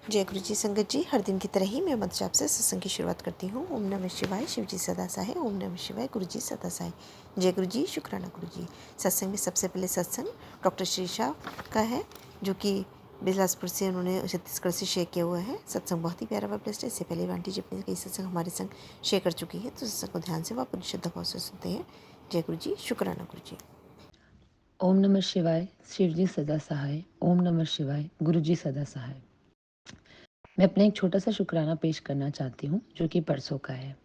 जय गुरु जी। संगत जी, हर दिन की तरह ही मैं मंत्र जाप से सत्संग की शुरुआत करती हूँ। ओम नमः शिवाय, शिव जी सदा सहाय। ओम नमः शिवाय, गुरु जी सदा सहाय। जय गुरु जी, शुक्राना गुरु जी। सत्संग में सबसे पहले सत्संग डॉक्टर श्रीशा का है, जो कि बिलासपुर से उन्होंने छत्तीसगढ़ से शेयर किया हुआ है। सत्संग बहुत ही प्यारा व बेस्ट है। इससे पहले आंटी जी अपने कई सत्संग हमारे संग शेयर कर चुकी है, तो सत्संग को ध्यान से व पूरी श्रद्धा भाव से सुनते हैं। जय गुरु जी, शुक्राना गुरु जी। ओम नमः शिवाय, शिव जी सदा सहाय। ओम नमः शिवाय, गुरु जी सदा सहाय। मैं अपना एक छोटा सा शुक्राना पेश करना चाहती हूँ, जो कि परसों का है।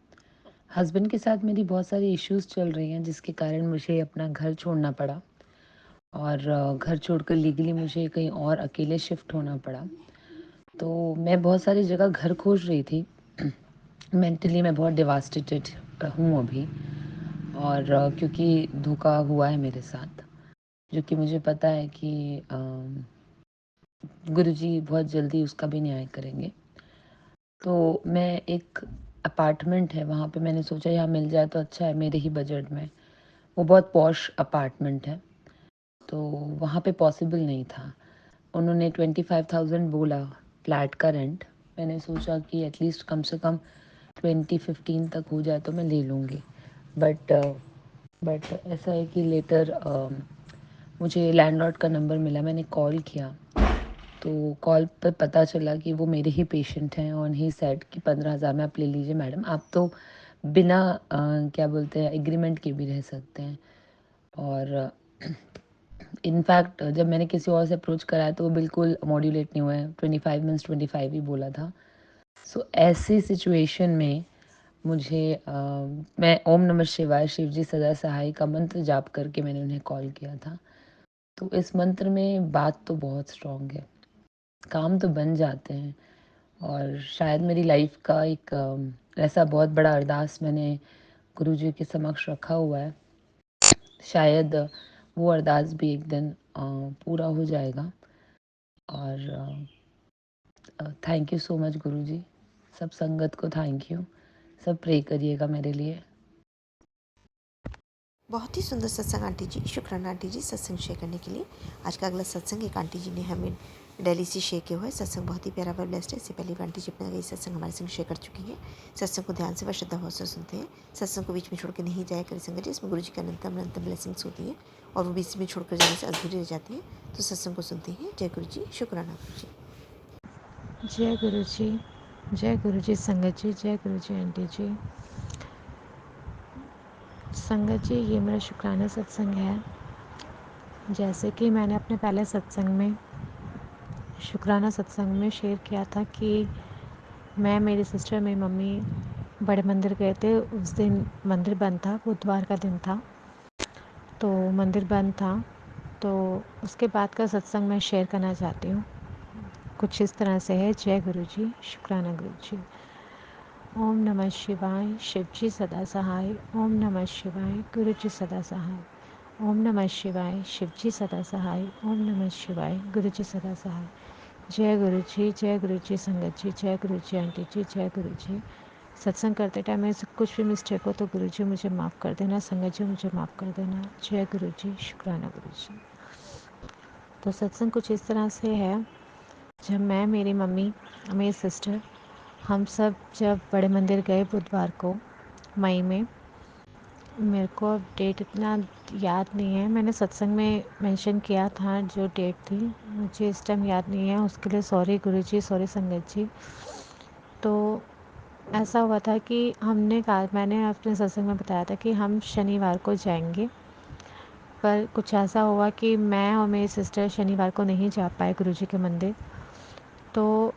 हस्बैंड के साथ मेरी बहुत सारी इश्यूज़ चल रही हैं, जिसके कारण मुझे अपना घर छोड़ना पड़ा और घर छोड़कर लीगली मुझे कहीं और अकेले शिफ्ट होना पड़ा। तो मैं बहुत सारी जगह घर खोज रही थी। मेंटली मैं बहुत डिवास्टेटेड हूँ अभी, और क्योंकि धोखा हुआ है मेरे साथ, जो कि मुझे पता है कि गुरुजी बहुत जल्दी उसका भी न्याय करेंगे। तो मैं एक अपार्टमेंट है वहाँ पे, मैंने सोचा यहाँ मिल जाए तो अच्छा है मेरे ही बजट में। वो बहुत पॉश अपार्टमेंट है, तो वहाँ पे पॉसिबल नहीं था। उन्होंने 25,000 बोला फ्लैट का रेंट। मैंने सोचा कि एटलीस्ट कम से कम 20-15 तक हो जाए तो मैं ले लूँगी। बट ऐसा है कि लेटर मुझे लैंडलॉर्ड का नंबर मिला, मैंने कॉल किया, तो कॉल पर पता चला कि वो मेरे ही पेशेंट हैं। और ही सेड कि 15,000 में आप ले लीजिए मैडम, आप तो बिना क्या बोलते हैं एग्रीमेंट के भी रह सकते हैं। और इनफैक्ट जब मैंने किसी और से अप्रोच कराया तो वो बिल्कुल मॉड्यूलेट नहीं हुआ है, 25 मीन्स 25 ही बोला था। सो ऐसी सिचुएशन में मुझे मैं ओम नमः शिवाय, शिव जी सदा सहाय का मंत्र जाप करके मैंने उन्हें कॉल किया था। तो इस मंत्र में बात तो बहुत स्ट्रॉन्ग है, काम तो बन जाते हैं। और शायद मेरी लाइफ का एक ऐसा बहुत बड़ा अरदास मैंने गुरुजी के समक्ष रखा हुआ है। शायद वो अरदास भी एक दिन पूरा हो जाएगा। और थैंक यू सो मच गुरुजी, सब संगत को थैंक यू, सब प्रे करिएगा मेरे लिए। बहुत ही सुंदर सत्संग आंटी जी, शुक्राना आंटी जी सत्संग शेयर करने के लिए। आज का अगला सत्संग एक आंटी जी ने हमें दिल्ली से शेयर किया हुआ है। सत्संग बहुत ही प्यारा व बेस्ट है। इससे पहले भी आंटी जी अपना कई सत्संग हमारे संग शेयर कर चुकी हैं। सत्संग को ध्यान से व श्रद्धा भाव से सुनते हैं। सत्संग को बीच में छोड़ कर नहीं जाया करें संगत जी, इसमें गुरु जी का अनंतम अनंतम ब्लेसिंग्स होती हैं और वो बीच में छोड़कर जाने से अधूरी रह जाती हैं। तो सत्संग को सुनते हैं। जय गुरु जी, शुक्राना गुरु जी। जय गुरु जी, जय गुरु जी संगत जी, जय गुरु जी आंटी जी। संगत जी, ये मेरा शुक्राना सत्संग है। जैसे कि मैंने अपने पहले सत्संग में, शुक्राना सत्संग में शेयर किया था कि मैं, मेरी सिस्टर, मेरी मम्मी बड़े मंदिर गए थे। उस दिन मंदिर बंद था, बुधवार का दिन था, तो मंदिर बंद था। तो उसके बाद का सत्संग मैं शेयर करना चाहती हूँ। कुछ इस तरह से है। जय गुरु जी, शुक्राना गुरु जी। ओम नमः शिवाय, शिव जी सदा सहाय। ओम नमः शिवाय, गुरु जी सदा सहाय। ओम नमः शिवाय, शिव जी सदा सहाय। ओम नमः शिवाय, गुरु जी सदा सहाय। जय गुरु जी, जय गुरु जी संगत जी, जय गुरु जी आंटी जी, जय गुरु जी। सत्संग करते टाइम मेरे से कुछ भी मिस्टेक हो तो गुरु जी मुझे माफ़ कर देना, संगत जी मुझे माफ़ कर देना। जय गुरु जी, शुक्राना गुरु जी। तो सत्संग कुछ इस तरह से है। जब मैं, मेरी मम्मी, मेरी सिस्टर, हम सब जब बड़े मंदिर गए बुधवार को मई में, मेरे को अब डेट इतना याद नहीं है। मैंने सत्संग में मेंशन किया था जो डेट थी, मुझे इस टाइम याद नहीं है। उसके लिए सॉरी गुरुजी, सॉरी संगत जी। तो ऐसा हुआ था कि हमने कहा, मैंने अपने सत्संग में बताया था कि हम शनिवार को जाएंगे, पर कुछ ऐसा हुआ कि मैं और मेरी सिस्टर शनिवार को नहीं जा पाए गुरुजी के मंदिर। तो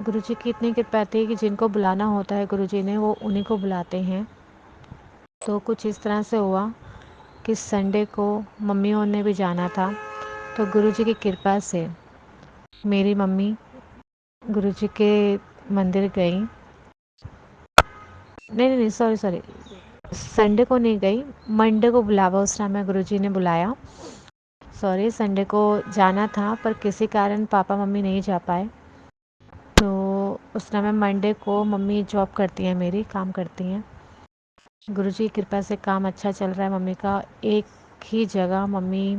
गुरुजी की इतनी कृपा थी कि जिनको बुलाना होता है गुरुजी ने, वो उन्हीं को बुलाते हैं। तो कुछ इस तरह से हुआ कि संडे को मम्मी और ने भी जाना था, तो गुरुजी की कृपा से मेरी मम्मी गुरुजी के मंदिर गई। नहीं, सॉरी सॉरी, संडे को नहीं गई, मंडे को बुलावा उस टाइम में गुरुजी ने बुलाया। सॉरी, संडे को जाना था पर किसी कारण पापा मम्मी नहीं जा पाए। तो उस टाइम में मंडे को, मम्मी जॉब करती हैं, मेरी काम करती हैं। गुरुजी की कृपा से काम अच्छा चल रहा है मम्मी का। एक ही जगह मम्मी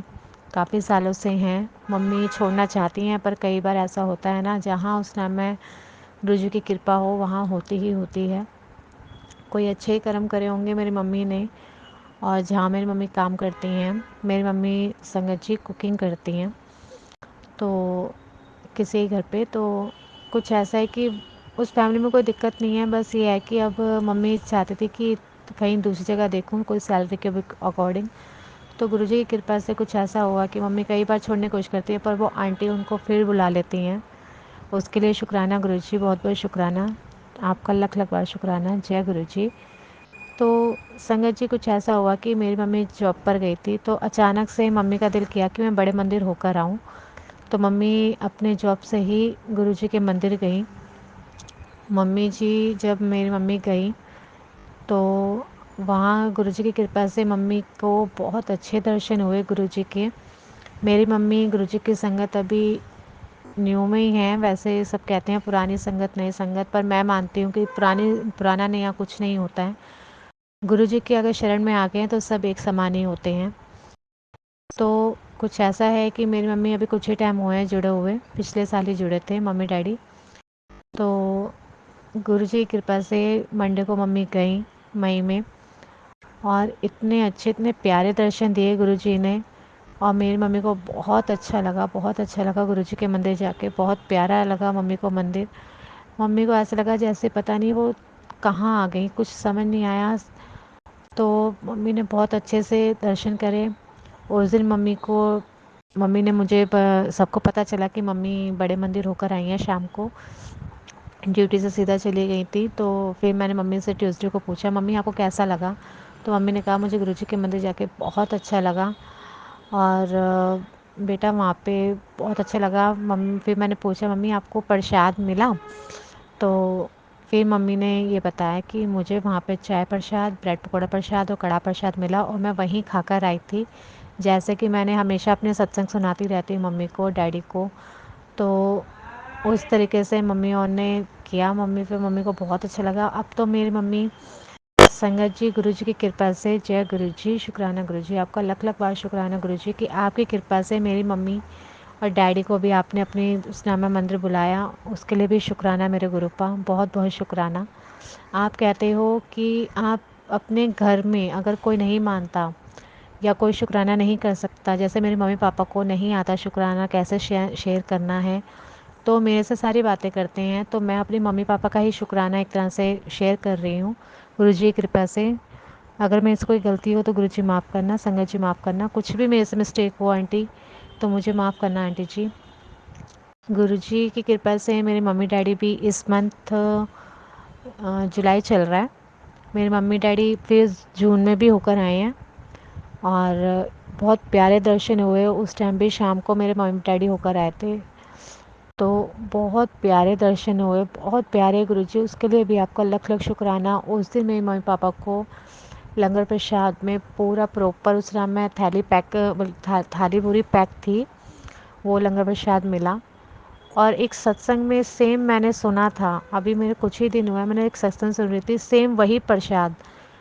काफ़ी सालों से हैं। मम्मी छोड़ना चाहती हैं पर कई बार ऐसा होता है ना, जहाँ उस टाइम में गुरु जी की कृपा हो वहाँ होती ही होती है। कोई अच्छे ही कर्म करे होंगे मेरी मम्मी ने। और जहाँ मेरी मम्मी काम करती हैं, मेरी मम्मी संगत जी कुकिंग करती हैं तो किसी घर पे, तो कुछ ऐसा है कि उस फैमिली में कोई दिक्कत नहीं है। बस ये है कि अब मम्मी चाहती थी कि कहीं दूसरी जगह देखूं कोई सैलरी के अकॉर्डिंग। तो गुरुजी की कृपा से कुछ ऐसा हुआ कि मम्मी कई बार छोड़ने की कोशिश करती है पर वो आंटी उनको फिर बुला लेती हैं। उसके लिए शुक्राना गुरुजी, बहुत बहुत शुक्राना, आपका लख लख बार शुक्राना। जय गुरुजी। तो संगत जी कुछ ऐसा हुआ कि मेरी मम्मी जॉब पर गई थी तो अचानक से मम्मी का दिल किया कि मैं बड़े मंदिर होकर आऊँ। तो मम्मी अपने जॉब से ही गुरुजी के मंदिर गई। मम्मी जी जब मेरी मम्मी गई तो वहाँ गुरुजी की कृपा से मम्मी को बहुत अच्छे दर्शन हुए गुरुजी के। मेरी मम्मी गुरुजी की संगत अभी न्यू में ही है। वैसे सब कहते हैं पुरानी संगत नई संगत, पर मैं मानती हूँ कि पुराना नया कुछ नहीं होता है। गुरुजी के अगर शरण में आ गए हैं तो सब एक समान ही होते हैं। तो कुछ ऐसा है कि मेरी मम्मी अभी कुछ ही टाइम हुए हैं जुड़े हुए, पिछले साल ही जुड़े थे मम्मी डैडी। तो गुरुजी की कृपा से मंडे को मम्मी गई मई में, और इतने अच्छे इतने प्यारे दर्शन दिए गुरुजी ने। और मेरी मम्मी को बहुत अच्छा लगा, बहुत अच्छा लगा गुरुजी के मंदिर जाके, बहुत प्यारा लगा मम्मी को मंदिर। मम्मी को ऐसा लगा जैसे पता नहीं वो कहाँ आ गई, कुछ समझ नहीं आया। तो मम्मी ने बहुत अच्छे से दर्शन करे। उस दिन मम्मी ने मुझे सबको पता चला कि मम्मी बड़े मंदिर होकर आई हैं शाम को। ड्यूटी से सीधा चली गई थी। तो फिर मैंने मम्मी से ट्यूसडे को पूछा, मम्मी आपको कैसा लगा? तो मम्मी ने कहा मुझे गुरुजी के मंदिर जाके बहुत अच्छा लगा, और बेटा वहाँ पे बहुत अच्छा लगा। मम्मी फिर मैंने पूछा मम्मी आपको प्रसाद मिला? तो फिर मम्मी ने ये बताया कि मुझे वहाँ पे चाय प्रसाद, ब्रेड पकौड़ा प्रसाद और कड़ा प्रसाद मिला, और मैं वहीं खाकर आई थी। जैसे कि मैंने हमेशा अपने सत्संग सुनाती रहती हूँ मम्मी को डैडी को, तो उस तरीके से मम्मी और ने किया। मम्मी को बहुत अच्छा लगा। अब तो मेरी मम्मी संगत जी गुरुजी की कृपा से, जय गुरुजी, शुक्राना गुरुजी, आपका लख लख बार शुक्राना गुरुजी कि आपकी कृपा से मेरी मम्मी और डैडी को भी आपने अपनी उस नामा मंदिर बुलाया। उसके लिए भी शुक्राना मेरे गुरुपा, बहुत बहुत शुक्राना। आप कहते हो कि आप अपने घर में अगर कोई नहीं मानता या कोई शुक्राना नहीं कर सकता, जैसे मेरे मम्मी पापा को नहीं आता शुक्राना कैसे शेयर करना है, तो मेरे से सारी बातें करते हैं, तो मैं अपनी मम्मी पापा का ही शुक्राना एक तरह से शेयर कर रही हूँ गुरुजी की कृपा से। अगर मेरे से कोई गलती हो तो गुरुजी माफ़ करना, संगत जी माफ़ करना, कुछ भी मेरे से मिस्टेक हो आंटी तो मुझे माफ़ करना आंटी जी। गुरुजी की कृपा से मेरे मम्मी डैडी भी इस मंथ जुलाई चल रहा है, मेरे मम्मी डैडी फिर जून में भी होकर आए हैं, और बहुत प्यारे दर्शन हुए। उस टाइम भी शाम को मेरे मम्मी डैडी होकर आए थे, तो बहुत प्यारे दर्शन हुए, बहुत प्यारे गुरुजी। उसके लिए भी आपका लख लख शुक्राना। उस दिन मेरे मम्मी पापा को लंगर प्रसाद में पूरा प्रॉपर उस टाइम में थाली पूरी पैक थी, वो लंगर प्रसाद मिला। और एक सत्संग में सेम मैंने सुना था, अभी मेरे कुछ ही दिन हुआ मैंने एक सत्संग सुन रही थी, सेम वही प्रसाद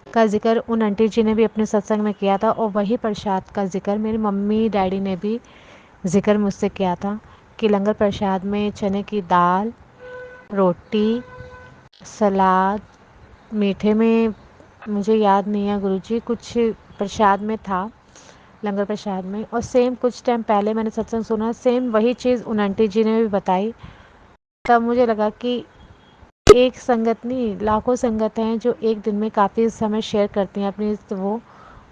का जिक्र उन आंटी जी ने भी अपने सत्संग में किया था, और वही प्रसाद का जिक्र मेरी मम्मी डैडी ने भी जिक्र मुझसे किया था कि लंगर प्रसाद में चने की दाल, रोटी, सलाद, मीठे में मुझे याद नहीं है गुरुजी, कुछ प्रसाद में था लंगर प्रसाद में। और सेम कुछ टाइम पहले मैंने सत्संग सुना, सेम वही चीज़ उन आंटी जी ने भी बताई। तब मुझे लगा कि एक संगत नहीं, लाखों संगत हैं जो एक दिन में काफ़ी समय शेयर करती हैं अपनी, तो वो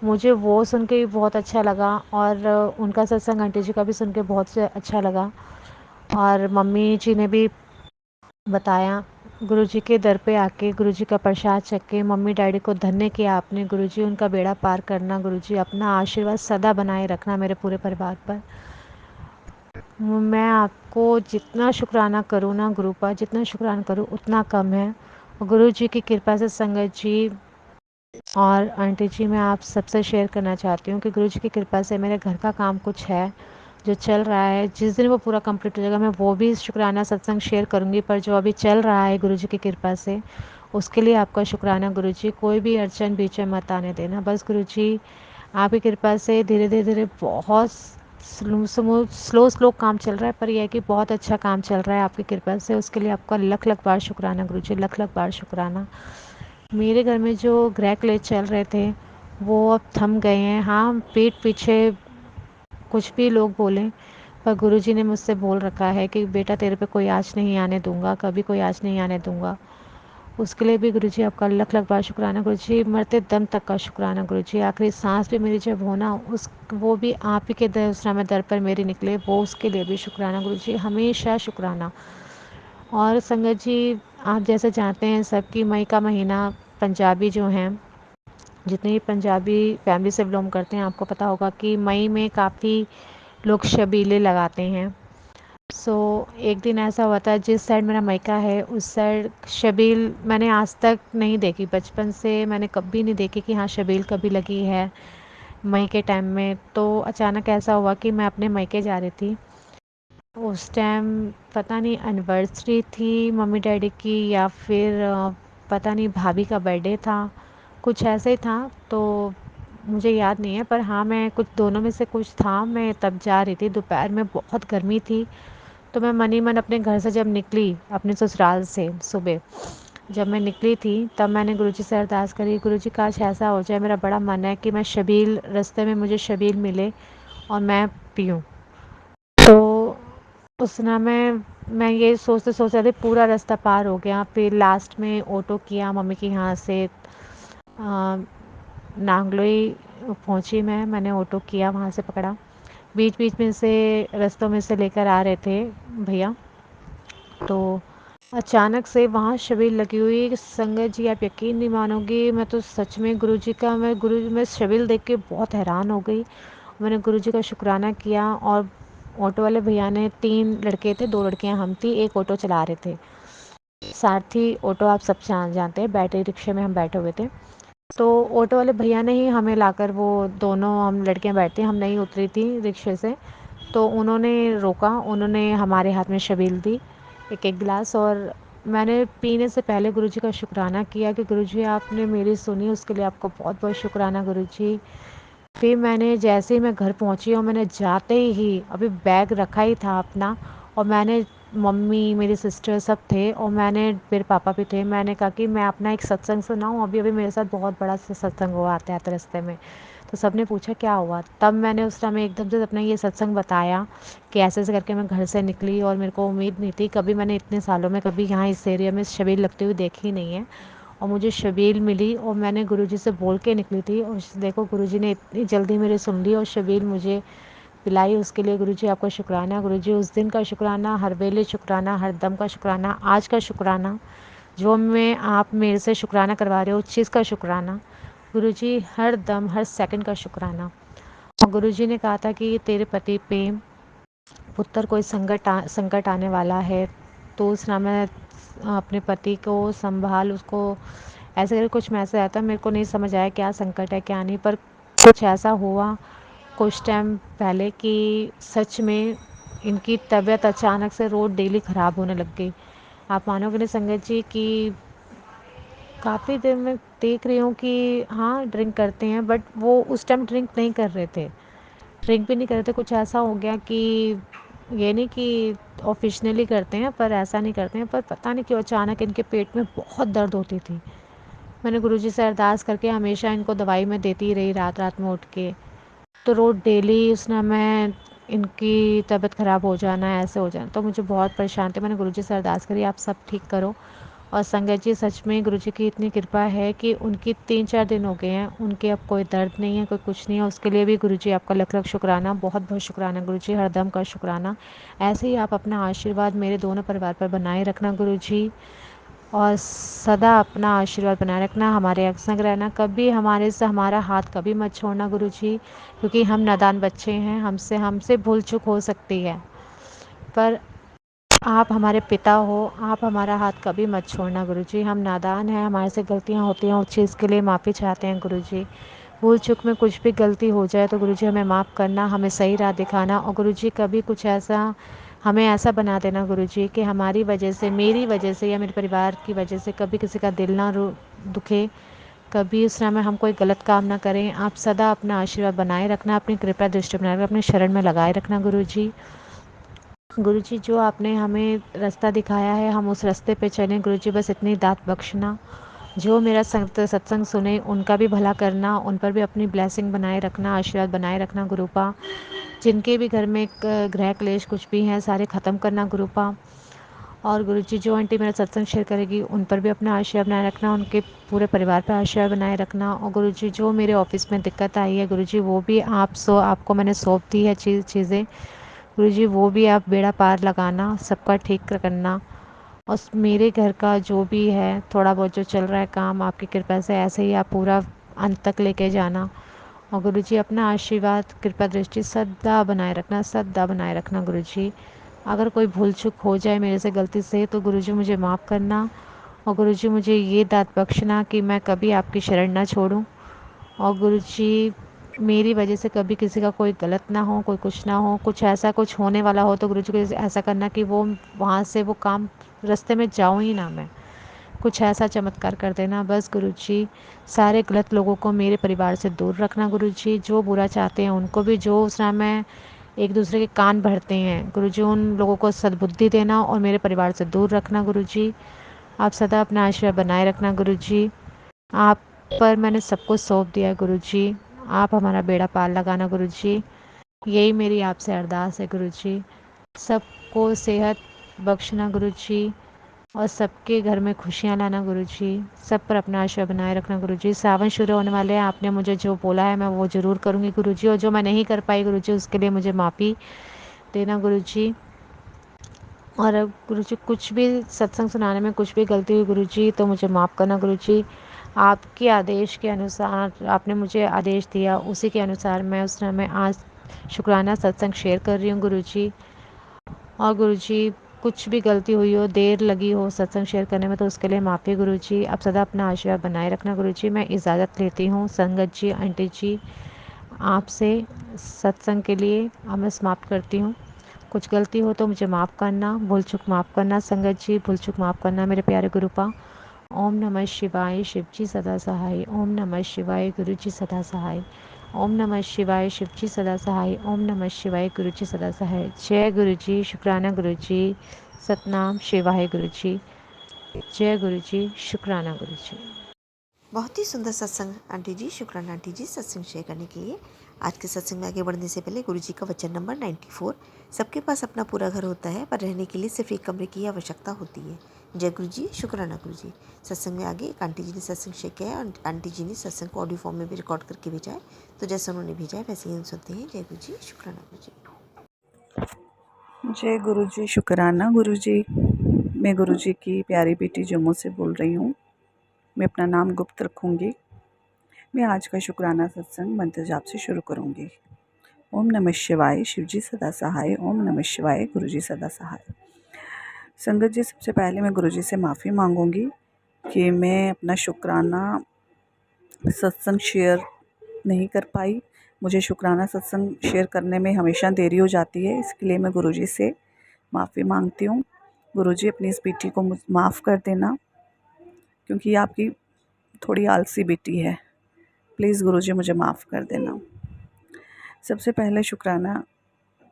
मुझे वो सुन के भी बहुत अच्छा लगा, और उनका सत्संग आंटी जी का भी सुन के बहुत अच्छा लगा। और मम्मी जी ने भी बताया, गुरुजी के दर पे आके गुरुजी का प्रसाद चख के मम्मी डैडी को धन्य किया आपने। गुरुजी उनका बेड़ा पार करना, गुरुजी अपना आशीर्वाद सदा बनाए रखना मेरे पूरे परिवार पर। मैं आपको जितना शुक्राना करूँ ना गुरु पर, जितना शुक्राना करूँ उतना कम है। गुरु जी की कृपा से संगत जी और आंटी जी मैं आप सबसे शेयर करना चाहती हूँ कि गुरु जी की कृपा से मेरे घर का काम कुछ है जो चल रहा है। जिस दिन वो पूरा कंप्लीट हो जाएगा मैं वो भी शुक्राना सत्संग शेयर करूँगी, पर जो अभी चल रहा है गुरु जी की कृपा से उसके लिए आपका शुक्राना गुरु जी। कोई भी अड़चन बीच में मत आने देना, बस गुरु जी आपकी कृपा से धीरे धीरे धीरे बहुत स्लो स्लो काम चल रहा है, पर यह है कि बहुत अच्छा काम चल रहा है आपकी कृपा से। उसके लिए आपका लख लख बार शुक्राना गुरुजी, लख लख बार शुक्राना। मेरे घर में जो ग्रह क्लेश चल रहे थे वो अब थम गए हैं। हाँ, पीठ पीछे कुछ भी लोग बोलें, पर गुरुजी ने मुझसे बोल रखा है कि बेटा तेरे पे कोई आँच नहीं आने दूंगा, कभी कोई आँच नहीं आने दूंगा। उसके लिए भी गुरुजी आपका लख लख बार शुक्राना गुरुजी, मरते दम तक का शुक्राना गुरुजी। आखिरी सांस भी मेरी जब हो ना, उस वो भी आप ही के दूसरा में दर पर मेरी निकले, वो उसके लिए भी शुक्राना गुरुजी, हमेशा शुक्राना। और संगत जी, आप जैसे जानते हैं सबकी मई का महीना, पंजाबी जो हैं, जितने भी पंजाबी फैमिली से बिलोंग करते हैं, आपको पता होगा कि मई में काफ़ी लोग शबीले लगाते हैं। एक दिन ऐसा हुआ था, जिस साइड मेरा मायका है उस साइड शबील मैंने आज तक नहीं देखी। बचपन से मैंने कभी नहीं देखी कि हाँ शबील कभी लगी है मई के टाइम में। तो अचानक ऐसा हुआ कि मैं अपने मायके जा रही थी। उस टाइम पता नहीं एनिवर्सरी थी मम्मी डैडी की, या फिर पता नहीं भाभी का बर्थडे था, कुछ ऐसे ही था। तो मुझे याद नहीं है, पर हाँ मैं कुछ दोनों में से कुछ था। मैं तब जा रही थी, दोपहर में बहुत गर्मी थी। तो मैं मन ही मन अपने घर से जब निकली, अपने ससुराल से सुबह जब मैं निकली थी, तब मैंने गुरुजी से अरदास करी, गुरुजी काश ऐसा हो जाए, मेरा बड़ा मन है कि मैं शबील, रास्ते में मुझे शबील मिले और मैं पीऊँ। तो उस समय मैं ये सोचते सोचते पूरा रास्ता पार हो गया। फिर लास्ट में ऑटो किया मम्मी के यहाँ से, नांगलोई पहुँची मैंने ऑटो किया, वहाँ से पकड़ा। बीच बीच में से रास्तों में से लेकर आ रहे थे भैया, तो अचानक से वहाँ शबील लगी हुई। संगत जी, आप यकीन नहीं मानोगे, मैं तो सच में मैं शबील देख के बहुत हैरान हो गई। मैंने गुरुजी का शुक्राना किया। और ऑटो वाले भैया ने, 3 लड़के थे, 2 लड़कियां हम थी, एक ऑटो चला रहे थे। सारथी ऑटो आप सब जानते हैं, बैटरी रिक्शे में हम बैठे हुए थे। तो ऑटो वाले भैया ने ही हमें लाकर, वो दोनों हम लड़कियां बैठती, हम नहीं उतरी थी रिक्शे से, तो उन्होंने रोका, उन्होंने हमारे हाथ में शबील दी, एक एक गिलास। और मैंने पीने से पहले गुरुजी का शुक्राना किया कि गुरुजी आपने मेरी सुनी, उसके लिए आपको बहुत बहुत शुक्राना गुरुजी। फिर मैंने जैसे ही मैं घर पहुंची, और मैंने जाते ही अभी बैग रखा ही था अपना, और मैंने, मम्मी मेरी सिस्टर सब थे और मेरे पापा भी थे, मैंने कहा कि मैं अपना एक सत्संग सुनाऊँ। अभी अभी मेरे साथ बहुत बड़ा सत्संग हुआ आते आते रास्ते में। तो सब ने पूछा क्या हुआ, तब मैंने उस समय एकदम से अपना ये सत्संग बताया कि ऐसे ऐसे करके मैं घर से निकली, और मेरे को उम्मीद नहीं थी, कभी मैंने इतने सालों में कभी यहाँ इस एरिया में शबील लगती हुई देखी नहीं है, और मुझे शबील मिली। और मैंने गुरुजी से बोल के निकली थी, और देखो गुरुजी ने इतनी जल्दी मेरी सुन ली और शबील मुझे पिलाई। उसके लिए गुरुजी आपका शुक्राना गुरुजी, उस दिन का शुक्राना, हर वेले शुक्राना, हर दम का शुक्राना, आज का शुक्राना, जो मैं आप मेरे से शुक्राना करवा रहे हो उस चीज़ का शुक्राना गुरुजी, हर दम हर सेकंड का शुक्राना। और गुरुजी ने कहा था कि तेरे पति पे पुत्र कोई संकट आने वाला है, तो उस समय अपने पति को संभाल, उसको ऐसे करके कुछ मैसेज आया था, मेरे को नहीं समझ आया क्या संकट है क्या नहीं, पर कुछ ऐसा हुआ कुछ टाइम पहले कि सच में इनकी तबीयत अचानक से रोज़ डेली ख़राब होने लग गई। आप मानोगे नहीं संगत जी कि काफ़ी देर में देख रही हूँ कि हाँ ड्रिंक करते हैं, बट वो उस टाइम ड्रिंक नहीं कर रहे थे, ड्रिंक भी नहीं कर रहे थे। कुछ ऐसा हो गया कि ये नहीं कि ऑफिशियली करते हैं, पर ऐसा नहीं करते हैं, पर पता नहीं क्यों अचानक इनके पेट में बहुत दर्द होती थी। मैंने गुरुजी से अरदास करके हमेशा इनको दवाई में देती रही, रात रात में उठ के। तो रोज़ डेली उसने, मैं इनकी तबीयत ख़राब हो जाना, ऐसे हो जाना, तो मुझे बहुत परेशान थी। मैंने गुरुजी से अरदास करी आप सब ठीक करो। और संगत जी, सच में गुरुजी की इतनी कृपा है कि उनकी 3-4 दिन हो गए हैं, उनके अब कोई दर्द नहीं है, कोई कुछ नहीं है। उसके लिए भी गुरुजी आपका लख लख शुक्राना, बहुत बहुत शुक्राना गुरुजी, हरदम का शुक्राना। ऐसे ही आप अपना आशीर्वाद मेरे दोनों परिवार पर बनाए रखना गुरुजी, और सदा अपना आशीर्वाद बनाए रखना, हमारे संग रहना, कभी हमारे से हमारा हाथ कभी मत छोड़ना गुरुजी, क्योंकि हम नादान बच्चे हैं, हमसे हमसे भूल चूक हो सकती है, पर आप हमारे पिता हो, आप हमारा हाथ कभी मत छोड़ना गुरुजी। हम नादान हैं, हमारे से गलतियां होती हैं, उस चीज़ के लिए माफ़ी चाहते हैं गुरुजी। भूल चूक में कुछ भी गलती हो जाए तो गुरुजी हमें माफ़ करना, हमें सही राह दिखाना, और गुरुजी कभी कुछ ऐसा हमें ऐसा बना देना गुरुजी कि हमारी वजह से, मेरी वजह से या मेरे परिवार की वजह से कभी किसी का दिल ना दुखे, कभी उस समय हम कोई गलत काम ना करें। आप सदा अपना आशीर्वाद बनाए रखना, अपनी कृपा दृष्टि बनाए रखना, अपने शरण में लगाए रखना गुरुजी। गुरुजी जो आपने हमें रास्ता दिखाया है हम उस रास्ते पे चलें गुरुजी, बस इतनी दात बख्शना। जो मेरा सत्संग सुने उनका भी भला करना, उन पर भी अपनी ब्लेसिंग बनाए रखना, आशीर्वाद बनाए रखना गुरुपा। जिनके भी घर में ग्रह क्लेश कुछ भी हैं सारे ख़त्म करना गुरुपा। और गुरुजी जो आंटी मेरा सत्संग शेयर करेगी उन पर भी अपना आशीर्वाद बनाए रखना, उनके पूरे परिवार पर आशीर्वाद बनाए रखना। और गुरुजी जो मेरे ऑफिस में दिक्कत आई है गुरुजी वो भी आपको मैंने सौंप दी है चीज़ें गुरुजी, वो भी आप बेड़ा पार लगाना, सबका ठीक करना। और मेरे घर का जो भी है थोड़ा बहुत जो चल रहा है काम आपकी कृपा से ऐसे ही आप पूरा अंत तक लेके जाना। और गुरुजी अपना आशीर्वाद कृपा दृष्टि सदा बनाए रखना, सदा बनाए रखना गुरुजी। अगर कोई भूल चूक हो जाए मेरे से गलती से तो गुरुजी मुझे माफ़ करना। और गुरुजी मुझे ये दात बख्शना कि मैं कभी आपकी शरण ना छोड़ूं। और गुरुजी मेरी वजह से कभी किसी का कोई गलत ना हो, कोई कुछ ना हो, कुछ ऐसा कुछ होने वाला हो तो गुरुजी को ऐसा करना कि वो वहाँ से वो काम रास्ते में जाऊँ ही ना मैं। कुछ ऐसा चमत्कार कर देना बस गुरुजी। सारे गलत लोगों को मेरे परिवार से दूर रखना गुरुजी, जो बुरा चाहते हैं उनको भी, जो उस समय एक दूसरे के कान भरते हैं गुरुजी उन लोगों को सद्बुद्धि देना और मेरे परिवार से दूर रखना गुरुजी। आप सदा अपना आशीर्वाद बनाए रखना गुरुजी। आप पर मैंने सब कुछ सौंप दिया है गुरुजी, आप हमारा बेड़ा पार लगाना गुरुजी। यही मेरी आपसे अरदास है गुरुजी। सबको सेहत बख्शना गुरुजी और सबके घर में खुशियाँ लाना गुरुजी। सब पर अपना आशीर्वाद बनाए रखना गुरुजी। सावन शुरू होने वाले हैं, आपने मुझे जो बोला है मैं वो ज़रूर करूँगी गुरुजी, और जो मैं नहीं कर पाई गुरुजी उसके लिए मुझे माफ़ी देना गुरुजी। और अब गुरुजी कुछ भी सत्संग सुनाने में कुछ भी गलती हुई गुरुजी तो मुझे माफ़ करना गुरुजी। आपके आदेश के अनुसार आपने मुझे आदेश दिया उसी के अनुसार मैं उस समय आज शुक्राना सत्संग शेयर कर रही हूँ गुरुजी। और गुरुजी कुछ भी गलती हुई हो, देर लगी हो सत्संग शेयर करने में तो उसके लिए माफ़ी गुरुजी। आप सदा अपना आशीर्वाद बनाए रखना गुरुजी। मैं इजाज़त लेती हूँ संगत जी, आंटी जी आपसे सत्संग के लिए। अब मैं समाप्त करती हूँ। कुछ गलती हो तो मुझे माफ़ करना, भूल चूक माफ़ करना संगत जी, भूल चूक माफ़ करना मेरे प्यारे गुरुपा। ओम नमः शिवाय शिव जी सदा सहाय। ओम नमः शिवाय गुरु जी सदा सहाय। ओम नमः शिवाय शिव जी सदा सहाय। ओम नमः शिवाय गुरु जी सदा सहाय। जय गुरु जी, शुक्राना गुरु जी, सतनाम शिवाय गुरु जी। जय गुरु जी, शुक्राना गुरु जी। बहुत ही सुंदर सत्संग आंटी जी, शुक्राना आंटी जी सत्संग शेयर करने के लिए। आज के सत्संग में आगे बढ़ने से पहले गुरु जी का वचन नंबर 94। सबके पास अपना पूरा घर होता है पर रहने के लिए सिर्फ एक कमरे की आवश्यकता होती है। जय गुरु जी, शुक्राना गुरु जी। सत्संग में आगे एक आंटी जी ने सत्संग शेयर किया है और आंटी जी ने सत्संग को ऑडियो फॉर्म में भी रिकॉर्ड करके भेजा है। तो जैसा उन्होंने भेजा है वैसे ही हम सुनते हैं। जय गुरु जी, शुक्राना गुरु जी। जय गुरु जी, शुक्राना गुरु जी। मैं गुरु जी की प्यारी बेटी जम्मू से बोल रही हूँ। मैं अपना नाम गुप्त रखूँगी। मैं आज का शुक्राना सत्संग मंत्र जाप से शुरू करूँगी। ओम नमः शिवाय शिव जी सदा सहाय। ओम नमः शिवाय गुरु जी सदा सहाय। संगत जी, सबसे पहले मैं गुरु जी से माफ़ी मांगूँगी कि मैं अपना शुक्राना सत्संग शेयर नहीं कर पाई। मुझे शुक्राना सत्संग शेयर करने में हमेशा देरी हो जाती है, इसके लिए मैं गुरुजी से माफ़ी मांगती हूँ। गुरुजी, अपनी इस बेटी को माफ़ कर देना, क्योंकि ये आपकी थोड़ी आलसी बेटी है। प्लीज़ गुरुजी मुझे माफ़ कर देना। सबसे पहले शुक्राना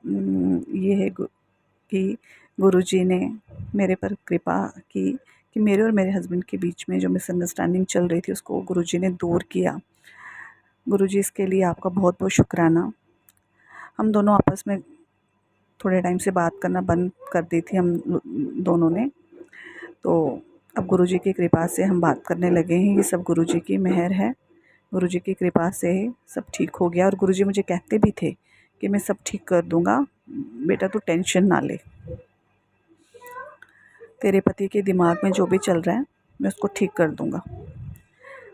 ये है कि गुरुजी ने मेरे पर कृपा की कि मेरे और मेरे हस्बैंड के बीच में जो मिसअंडरस्टैंडिंग चल रही थी उसको गुरुजी ने दूर किया। गुरुजी, इसके लिए आपका बहुत बहुत शुक्राना। हम दोनों आपस में थोड़े टाइम से बात करना बंद कर दी थी हम दोनों ने, तो अब गुरुजी की कृपा से हम बात करने लगे हैं। ये सब गुरुजी की मेहर है, गुरुजी की कृपा से सब ठीक हो गया। और गुरुजी मुझे कहते भी थे कि मैं सब ठीक कर दूंगा, बेटा तू टेंशन ना ले, तेरे पति के दिमाग में जो भी चल रहा है मैं उसको ठीक कर दूंगा।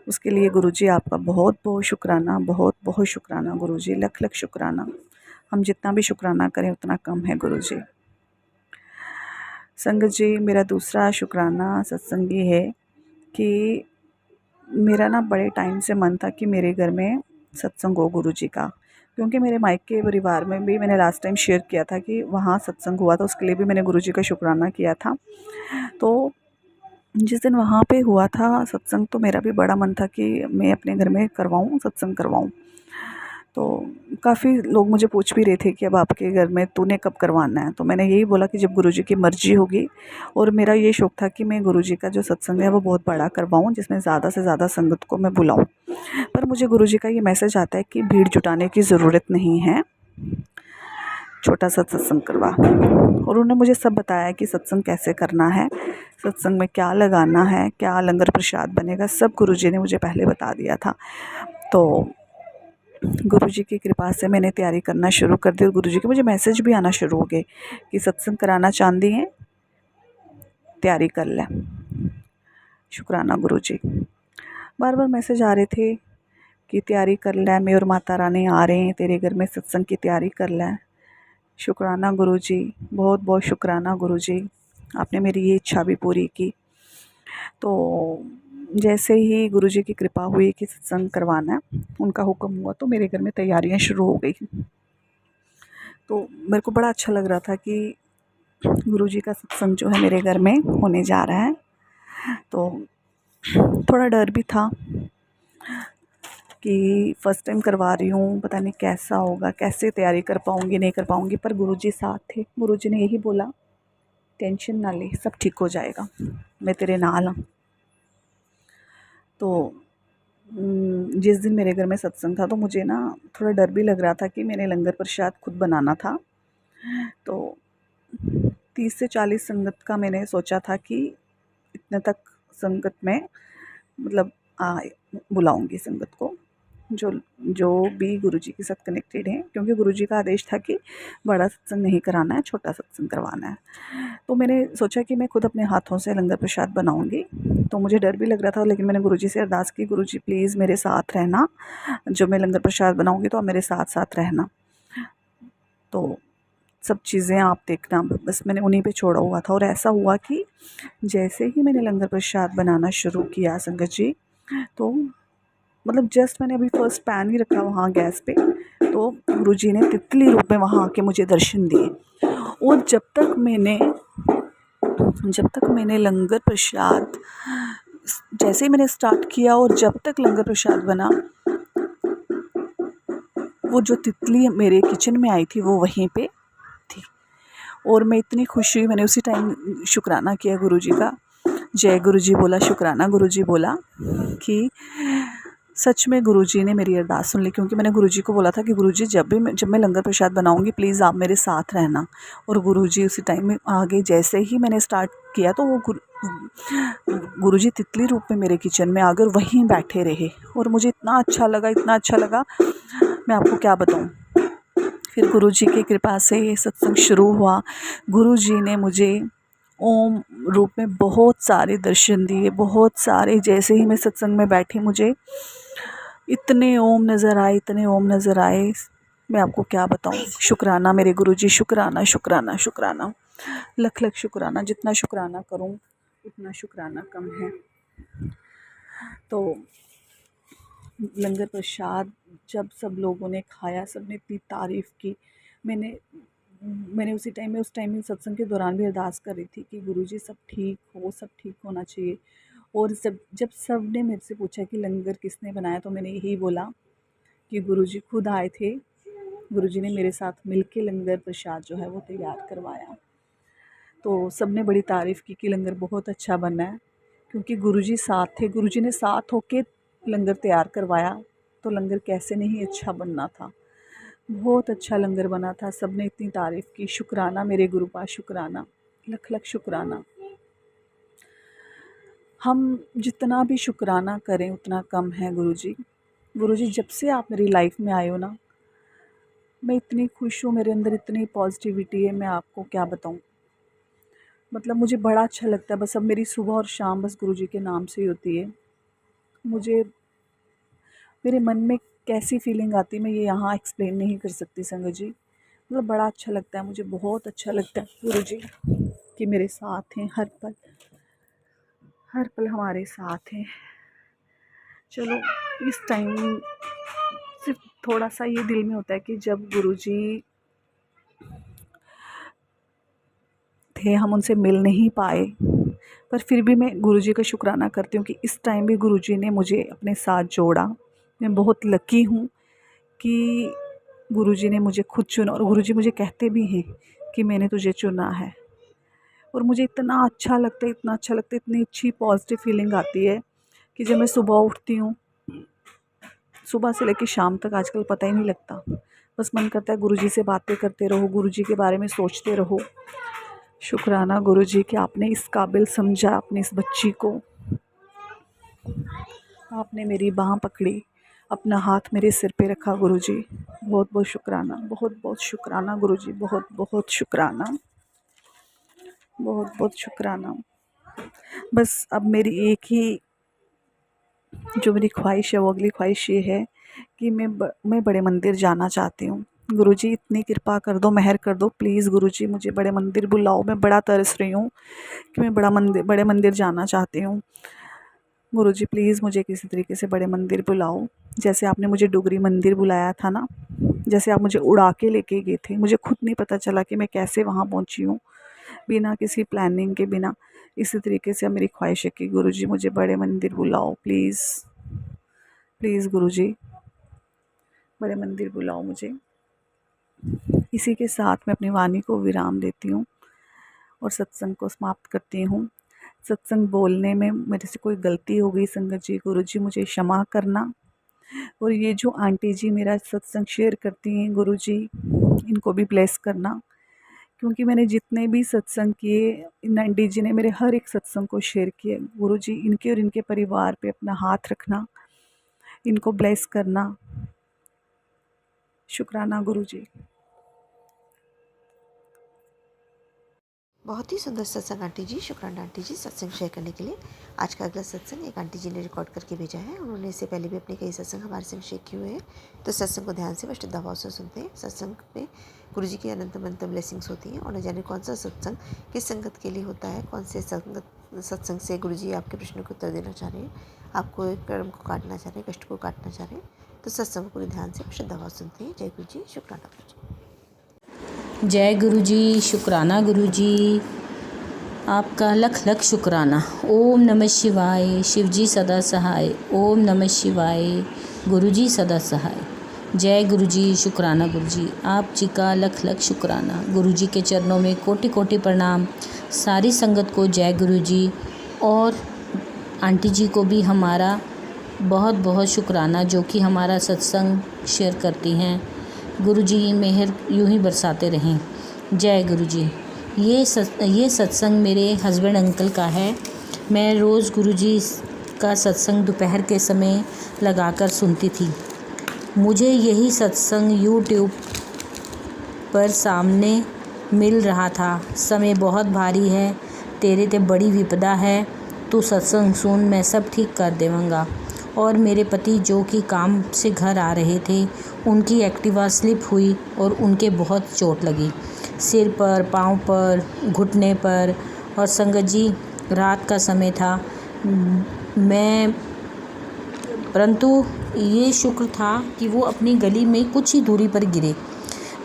उसके लिए गुरुजी आपका बहुत बहुत शुक्राना, बहुत बहुत शुक्राना गुरुजी, लख लख शुक्राना। हम जितना भी शुक्राना करें उतना कम है गुरुजी। संगत जी, मेरा दूसरा शुक्राना सत्संग ये है कि मेरा ना बड़े टाइम से मन था कि मेरे घर में सत्संग हो गुरुजी का, क्योंकि मेरे मायके परिवार में भी मैंने लास्ट टाइम शेयर किया था कि वहाँ सत्संग हुआ था, उसके लिए भी मैंने गुरुजी का शुक्राना किया था। तो जिस दिन वहाँ पे हुआ था सत्संग, तो मेरा भी बड़ा मन था कि मैं अपने घर में करवाऊँ, सत्संग करवाऊँ। तो काफ़ी लोग मुझे पूछ भी रहे थे कि अब आपके घर में तूने कब करवाना है? तो मैंने यही बोला कि जब गुरुजी की मर्ज़ी होगी। और मेरा ये शौक़ था कि मैं गुरुजी का जो सत्संग है वो बहुत बड़ा करवाऊँ, जिसमें ज़्यादा से ज़्यादा संगत को मैं बुलाऊँ। पर मुझे गुरुजी का ये मैसेज आता है कि भीड़ जुटाने की ज़रूरत नहीं है, छोटा सा सत्संग करवा। और उन्होंने मुझे सब बताया कि सत्संग कैसे करना है, सत्संग में क्या लगाना है, क्या लंगर प्रसाद बनेगा, सब गुरुजी ने मुझे पहले बता दिया था। तो गुरुजी की कृपा से मैंने तैयारी करना शुरू कर दी और गुरुजी के मुझे मैसेज भी आना शुरू हो गए कि सत्संग कराना चाहती हैं, तैयारी कर ले। शुक्राना गुरुजी। बार बार मैसेज आ रहे थे कि तैयारी कर ले, मैं और माता रानी आ रहे हैं तेरे घर में, सत्संग की तैयारी कर ले। शुक्राना गुरुजी, बहुत बहुत शुक्राना गुरुजी, आपने मेरी ये इच्छा भी पूरी की। तो जैसे ही गुरुजी की कृपा हुई कि सत्संग करवाना है, उनका हुक्म हुआ तो मेरे घर में तैयारियां शुरू हो गई। तो मेरे को बड़ा अच्छा लग रहा था कि गुरुजी का सत्संग जो है मेरे घर में होने जा रहा है। तो थोड़ा डर भी था कि फ़र्स्ट टाइम करवा रही हूँ, पता नहीं कैसा होगा, कैसे तैयारी कर पाऊँगी नहीं कर पाऊँगी। पर गुरुजी साथ थे। गुरुजी ने यही बोला, टेंशन ना ले, सब ठीक हो जाएगा, मैं तेरे नाल हूँ। तो जिस दिन मेरे घर में सत्संग था तो मुझे ना थोड़ा डर भी लग रहा था कि मैंने लंगर प्रसाद खुद बनाना था। तो 30 से 40 संगत का मैंने सोचा था कि इतने तक संगत में मतलब बुलाऊंगी संगत को, जो जो भी गुरुजी के साथ कनेक्टेड हैं, क्योंकि गुरुजी का आदेश था कि बड़ा सत्संग नहीं कराना है, छोटा सत्संग करवाना है। तो मैंने सोचा कि मैं खुद अपने हाथों से लंगर प्रसाद बनाऊंगी। तो मुझे डर भी लग रहा था, लेकिन मैंने गुरुजी से अरदास की, गुरुजी प्लीज़ मेरे साथ रहना, जो मैं लंगर प्रसाद बनाऊंगी तो आप मेरे साथ साथ रहना, तो सब चीज़ें आप देखना। बस मैंने उन्हीं पे छोड़ा हुआ था। और ऐसा हुआ कि जैसे ही मैंने लंगर प्रसाद बनाना शुरू किया संगत जी, तो मतलब जस्ट मैंने अभी फर्स्ट पैन ही रखा वहाँ गैस पे, तो गुरुजी ने तितली रूप में वहाँ आके मुझे दर्शन दिए। और जब तक मैंने लंगर प्रसाद, जैसे ही मैंने स्टार्ट किया और जब तक लंगर प्रसाद बना, वो जो तितली मेरे किचन में आई थी वो वहीं पे थी। और मैं इतनी खुश हुई, मैंने उसी टाइम शुक्राना किया गुरुजी का, जय गुरुजी बोला, शुक्राना गुरुजी बोला कि सच में गुरुजी ने मेरी अरदास सुन ली। क्योंकि मैंने गुरुजी को बोला था कि गुरुजी जब मैं लंगर प्रसाद बनाऊंगी प्लीज़ आप मेरे साथ रहना। और गुरुजी उसी टाइम में आ गए। जैसे ही मैंने स्टार्ट किया तो वो गुरुजी तितली रूप में मेरे किचन में आ गए और वहीं बैठे रहे। और मुझे इतना अच्छा लगा, मैं आपको क्या बताऊँ। फिर गुरुजी की कृपा से ये सत्संग शुरू हुआ। गुरुजी ने मुझे ओम रूप में बहुत सारे दर्शन दिए, बहुत सारे। जैसे ही मैं सत्संग में बैठी, मुझे इतने ओम नज़र आए, मैं आपको क्या बताऊं। शुक्राना मेरे गुरुजी, शुक्राना शुक्राना शुक्राना, लख लख शुक्राना। जितना शुक्राना करूं उतना शुक्राना कम है। तो लंगर प्रसाद जब सब लोगों ने खाया, सब ने इतनी तारीफ़ की। मैंने उस टाइम में सत्संग के दौरान भी अरदास कर रही थी कि गुरुजी सब ठीक होना चाहिए। और जब सब ने मेरे से पूछा कि लंगर किसने बनाया, तो मैंने यही बोला कि गुरुजी खुद आए थे। गुरुजी ने मेरे साथ मिलके लंगर प्रसाद जो है वो तैयार करवाया। तो सब ने बड़ी तारीफ़ की कि लंगर बहुत अच्छा बना है, क्योंकि गुरुजी साथ थे। गुरुजी ने साथ होके लंगर तैयार करवाया, तो लंगर कैसे नहीं अच्छा बनना था। बहुत अच्छा लंगर बना था, सब ने इतनी तारीफ़ की। शुक्राना मेरे गुरुपा, शुक्राना, लख लख शुक्राना। हम जितना भी शुक्राना करें उतना कम है गुरुजी। गुरुजी जब से आप मेरी लाइफ में आए हो ना, मैं इतनी खुश हूँ, मेरे अंदर इतनी पॉजिटिविटी है, मैं आपको क्या बताऊँ। मतलब मुझे बड़ा अच्छा लगता है। बस अब मेरी सुबह और शाम बस गुरुजी के नाम से ही होती है। मुझे मेरे मन में कैसी फीलिंग आती है, मैं ये यहाँ एक्सप्लेन नहीं कर सकती संगत जी। मतलब बड़ा अच्छा लगता है, मुझे बहुत अच्छा लगता है गुरुजी कि मेरे साथ हैं, हर पल हमारे साथ हैं। चलो इस टाइम सिर्फ थोड़ा सा ये दिल में होता है कि जब गुरुजी थे हम उनसे मिल नहीं पाए, पर फिर भी मैं गुरुजी का शुक्राना करती हूँ कि इस टाइम भी गुरुजी ने मुझे अपने साथ जोड़ा। मैं बहुत लकी हूँ कि गुरुजी ने मुझे खुद चुना, और गुरुजी मुझे कहते भी हैं कि मैंने तुझे चुना है। और मुझे इतना अच्छा लगता है, इतना अच्छा लगता है, इतनी अच्छी पॉजिटिव फीलिंग आती है कि जब मैं सुबह उठती हूँ, सुबह से लेकर शाम तक आजकल पता ही नहीं लगता। बस मन करता है गुरुजी से बातें करते रहो, गुरुजी के बारे में सोचते रहो। शुक्राना गुरुजी कि आपने इस काबिल समझा अपनी इस बच्ची को। आपने मेरी बाँह पकड़ी, अपना हाथ मेरे सिर पे रखा गुरुजी। बहुत बहुत शुक्राना, बहुत बहुत शुक्राना गुरुजी, बहुत बहुत शुक्राना, बहुत बहुत शुक्राना। बस अब मेरी एक ही जो मेरी ख्वाहिश है, वो अगली ख्वाहिश ये है कि मैं बड़े मंदिर जाना चाहती हूँ। गुरुजी इतनी कृपा कर दो, मेहर कर दो प्लीज़ गुरुजी, मुझे बड़े मंदिर बुलाओ। मैं बड़ा तरस रही हूँ कि मैं बड़े मंदिर जाना चाहती हूँ। गुरुजी प्लीज़ मुझे किसी तरीके से बड़े मंदिर बुलाओ। जैसे आपने मुझे डुगरी मंदिर बुलाया था ना, जैसे आप मुझे उड़ा के लेके गए थे, मुझे खुद नहीं पता चला कि मैं कैसे वहाँ पहुँची हूँ, बिना किसी प्लानिंग के, बिना। इसी तरीके से मेरी ख्वाहिश है कि गुरुजी मुझे बड़े मंदिर बुलाओ प्लीज़, प्लीज़ गुरुजी बड़े मंदिर बुलाओ मुझे। इसी के साथ मैं अपनी वाणी को विराम देती हूँ और सत्संग को समाप्त करती हूँ। सत्संग बोलने में मेरे से कोई गलती हो गई संगत जी, गुरुजी मुझे क्षमा करना। और ये जो आंटी जी मेरा सत्संग शेयर करती हैं, गुरुजी इनको भी ब्लेस करना, क्योंकि मैंने जितने भी सत्संग किए, इन आंटी जी ने मेरे हर एक सत्संग को शेयर किया। गुरुजी इनके और इनके परिवार पे अपना हाथ रखना, इनको ब्लेस करना। शुक्राना गुरुजी। बहुत ही सुंदर सत्संग आंटी जी, शुक्राना आंटी जी सत्संग शेयर करने के लिए। आज का अगला सत्संग एक आंटी जी ने रिकॉर्ड करके भेजा है। उन्होंने इससे पहले भी अपने कई सत्संग हमारे संग शेयर किए हुए हैं, तो सत्संग को ध्यान से व श्रद्धा भाव से सुनते हैं। सत्संग में गुरु जी की अनंत अनंत ब्लेसिंग्स होती हैं, और न जाने कौन सा सत्संग किस संगत के लिए होता है, कौन से सत्संग से गुरु जी आपके प्रश्नों को उत्तर देना चाह रहे हैं, आपको एक कर्म को काटना चाह रहे हैं, कष्ट को काटना चाह रहे हैं। तो सत्संग को पूरे ध्यान से श्रद्धा भाव सुनते हैं। जय गुरु जी, शुक्राना गुरु जी। जय गुरु जी, शुक्राना गुरु जी, आपका लख लख शुक्राना। ओम नमः शिवाय, शिव जी सदा सहाय। ओम नमः शिवाय, गुरु जी सदा सहाय। जय गुरु जी, शुक्राना गुरु जी, आप जी का लख लख शुक्राना। गुरु जी के चरणों में कोटि कोटि प्रणाम। सारी संगत को जय गुरु जी, और आंटी जी को भी हमारा बहुत बहुत शुक्राना, जो कि हमारा सत्संग शेयर करती हैं। गुरु जी मेहर यूं ही बरसाते रहें। जय गुरु जी। ये सत्संग मेरे हस्बैंड अंकल का है। मैं रोज़ गुरुजी का सत्संग दोपहर के समय लगाकर सुनती थी। मुझे यही सत्संग यूट्यूब पर सामने मिल रहा था। समय बहुत भारी है, तेरे ते बड़ी विपदा है, तू सत्संग सुन, मैं सब ठीक कर देवांगा। और मेरे पति जो कि काम से घर आ रहे थे, उनकी एक्टिवा स्लिप हुई और उनके बहुत चोट लगी, सिर पर, पाँव पर, घुटने पर। और संगत जी रात का समय था, परंतु ये शुक्र था कि वो अपनी गली में कुछ ही दूरी पर गिरे।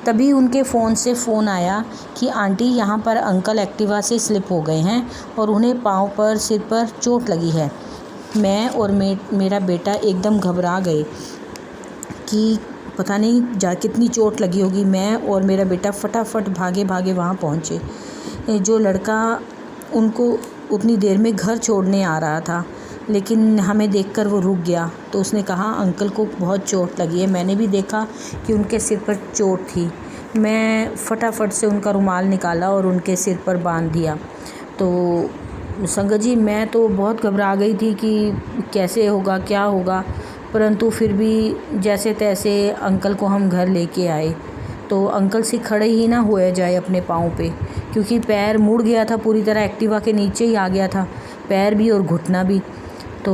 तभी उनके फ़ोन से फ़ोन आया कि आंटी यहाँ पर अंकल एक्टिवा से स्लिप हो गए हैं और उन्हें पाँव पर, सिर पर चोट लगी है। मैं और मेरा बेटा एकदम घबरा गए कि पता नहीं कितनी चोट लगी होगी। मैं और मेरा बेटा फटाफट भागे भागे वहाँ पहुँचे। जो लड़का उनको उतनी देर में घर छोड़ने आ रहा था, लेकिन हमें देखकर वो रुक गया। तो उसने कहा अंकल को बहुत चोट लगी है। मैंने भी देखा कि उनके सिर पर चोट थी। मैं फटाफट से उनका रुमाल निकाला और उनके सिर पर बांध दिया। तो संगत जी मैं तो बहुत घबरा गई थी कि कैसे होगा, क्या होगा, परंतु फिर भी जैसे तैसे अंकल को हम घर लेके आए। तो अंकल से खड़े ही ना हुआ जाए अपने पाँव पे, क्योंकि पैर मुड़ गया था पूरी तरह, एक्टिवा के नीचे ही आ गया था पैर भी और घुटना भी। तो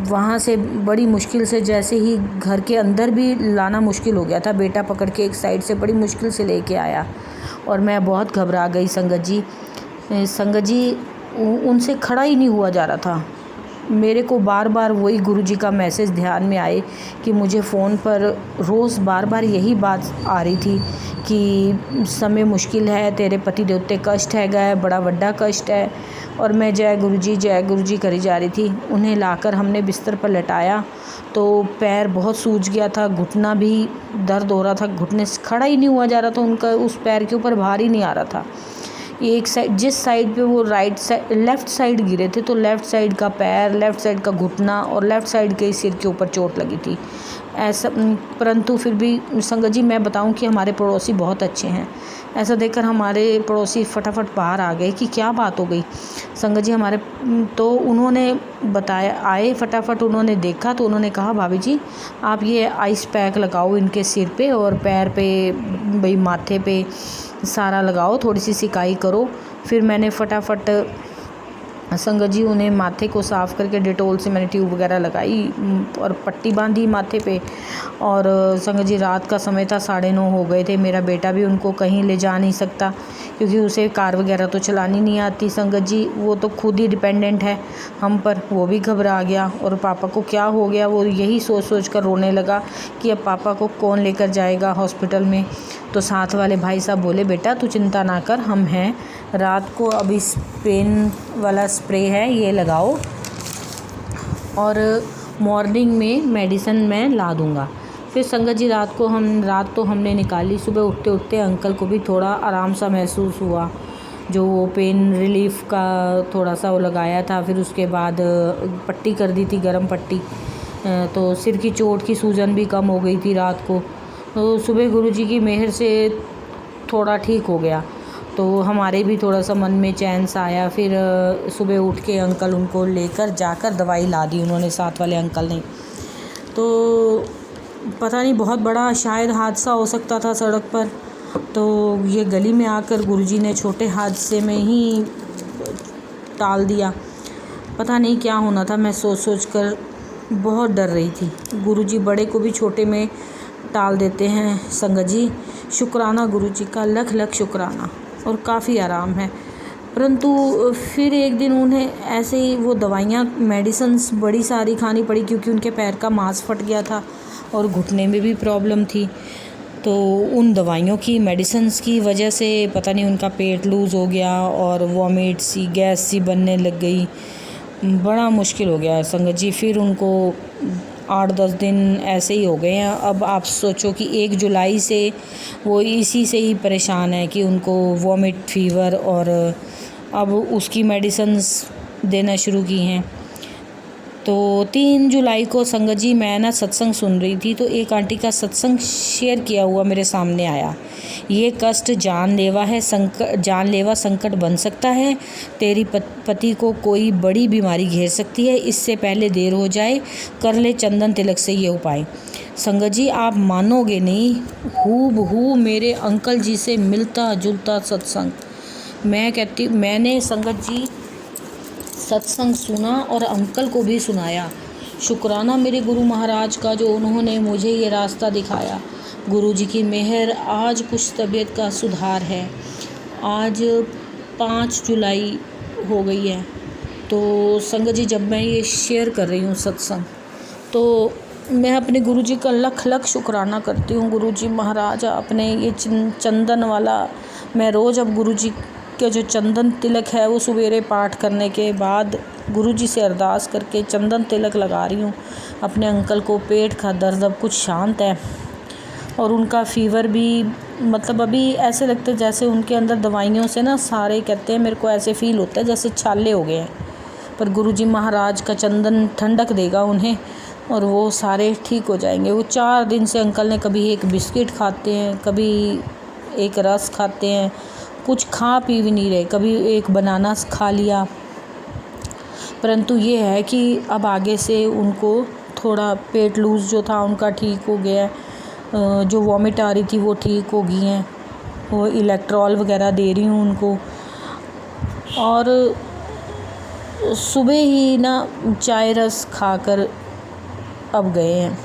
वहाँ से बड़ी मुश्किल से, जैसे ही घर के अंदर भी लाना मुश्किल हो गया था, बेटा पकड़ के एक साइड से बड़ी मुश्किल से लेके आया। और मैं बहुत घबरा गई संगत जी। उनसे खड़ा ही नहीं हुआ जा रहा था। मेरे को बार बार वही गुरुजी का मैसेज ध्यान में आए कि मुझे फ़ोन पर रोज़ बार बार यही बात आ रही थी कि समय मुश्किल है, तेरे पति दे उत्ते कष्ट हैगा, बड़ा वड्डा कष्ट है। और मैं जय गुरु जी करी जा रही थी। उन्हें लाकर हमने बिस्तर पर लेटाया तो पैर बहुत सूज गया था, घुटना भी दर्द हो रहा था, घुटने से खड़ा ही नहीं हुआ जा रहा था, उनका उस पैर के ऊपर भार ही नहीं आ रहा था। एक साइड, जिस साइड पे वो लेफ़्ट साइड गिरे थे तो लेफ़्ट साइड का पैर, लेफ़्ट साइड का घुटना और लेफ़्ट साइड के सिर के ऊपर चोट लगी थी ऐसा। परंतु फिर भी संगत जी मैं बताऊं कि हमारे पड़ोसी बहुत अच्छे हैं। ऐसा देखकर हमारे पड़ोसी फटाफट बाहर आ गए कि क्या बात हो गई संगत जी हमारे। तो उन्होंने बताया, आए फटाफट, उन्होंने देखा तो उन्होंने कहा भाभी जी आप ये आइस पैक लगाओ इनके सिर पे और पैर पे, भाई माथे पे सारा लगाओ, थोड़ी सी सिकाई करो। फिर मैंने फटाफट संगत जी उन्हें माथे को साफ़ करके डेटोल से मैंने ट्यूब वगैरह लगाई और पट्टी बांधी माथे पे। और संगत जी रात का समय था, 9:30 हो गए थे। मेरा बेटा भी उनको कहीं ले जा नहीं सकता क्योंकि उसे कार वगैरह तो चलानी नहीं आती संगत जी, वो तो खुद ही डिपेंडेंट है हम पर। वो भी घबरा गया और पापा को क्या हो गया वो यही सोच कर रोने लगा कि अब पापा को कौन लेकर जाएगा हॉस्पिटल में। तो साथ वाले भाई साहब बोले बेटा तू चिंता ना कर, हम हैं, रात को अभी पेन वाला स्प्रे है ये लगाओ और मॉर्निंग में मेडिसिन मैं ला दूँगा। फिर संगत जी रात तो हमने निकाली। सुबह उठते उठते अंकल को भी थोड़ा आराम सा महसूस हुआ, जो वो पेन रिलीफ का थोड़ा सा वो लगाया था। फिर उसके बाद पट्टी कर दी थी, गरम पट्टी, तो सिर की चोट की सूजन भी कम हो गई थी रात को। तो सुबह गुरुजी की मेहर से थोड़ा ठीक हो गया तो हमारे भी थोड़ा सा मन में चैन सा आया। फिर सुबह उठ के अंकल उनको लेकर जाकर दवाई ला दी उन्होंने, साथ वाले अंकल ने। तो पता नहीं बहुत बड़ा शायद हादसा हो सकता था सड़क पर, तो ये गली में आकर गुरुजी ने छोटे हादसे में ही टाल दिया। पता नहीं क्या होना था, मैं सोच कर बहुत डर रही थी। गुरुजी बड़े को भी छोटे में टाल देते हैं संगत जी। शुक्राना गुरुजी का, लख लख शुक्राना। और काफ़ी आराम है। परंतु फिर एक दिन उन्हें ऐसे ही वो दवाइयाँ मेडिसिन्स बड़ी सारी खानी पड़ी क्योंकि उनके पैर का मांस फट गया था और घुटने में भी प्रॉब्लम थी। तो उन दवाइयों की मेडिसिन्स की वजह से पता नहीं उनका पेट लूज़ हो गया और वॉमिट सी, गैस सी बनने लग गई। बड़ा मुश्किल हो गया संगत जी। फिर उनको 8-10 दिन ऐसे ही हो गए हैं। अब आप सोचो कि 1 जुलाई से वो इसी से ही परेशान है कि उनको वॉमिट, फीवर, और अब उसकी मेडिसिन्स देना शुरू की हैं। तो 3 जुलाई को संगत जी मैं ना सत्संग सुन रही थी तो एक आंटी का सत्संग शेयर किया हुआ मेरे सामने आया। ये कष्ट जानलेवा है, जानलेवा संकट बन सकता है। तेरी पति को कोई बड़ी बीमारी घेर सकती है, इससे पहले देर हो जाए, कर ले चंदन तिलक से ये उपाय। संगत जी आप मानोगे नहीं, हूबहू मेरे अंकल जी से मिलता जुलता सत्संग। मैं कहती, मैंने संगत जी सत्संग सुना और अंकल को भी सुनाया। शुक्राना मेरे गुरु महाराज का जो उन्होंने मुझे ये रास्ता दिखाया। गुरु जी की मेहर, आज कुछ तबीयत का सुधार है। आज 5 जुलाई हो गई है। तो संगत जी जब मैं ये शेयर कर रही हूँ सत्संग, तो मैं अपने गुरु जी का लख लख शुक्राना करती हूँ। गुरु जी महाराज आपने ये चंदन वाला, मैं रोज़ अब गुरु जी के जो चंदन तिलक है वो सवेरे पाठ करने के बाद गुरु जी से अरदास करके चंदन तिलक लगा रही हूँ अपने अंकल को। पेट का दर्द अब कुछ शांत है और उनका फ़ीवर भी, मतलब अभी ऐसे लगता है जैसे उनके अंदर दवाइयों से ना, सारे कहते हैं मेरे को ऐसे फ़ील होता है जैसे छाले हो गए हैं। पर गुरु जी महाराज का चंदन ठंडक देगा उन्हें और वो सारे ठीक हो जाएंगे। वो 4 दिन से अंकल ने कभी एक बिस्किट खाते हैं, कभी एक रस खाते हैं, कुछ खा पी भी नहीं रहे, कभी एक बनाना खा लिया। परंतु ये है कि अब आगे से उनको थोड़ा पेट लूज़ जो था उनका ठीक हो गया है, जो वॉमिट आ रही थी वो ठीक हो गई हैं। वो इलेक्ट्रॉल वगैरह दे रही हूँ उनको। और सुबह ही ना चाय रस खाकर अब गए हैं।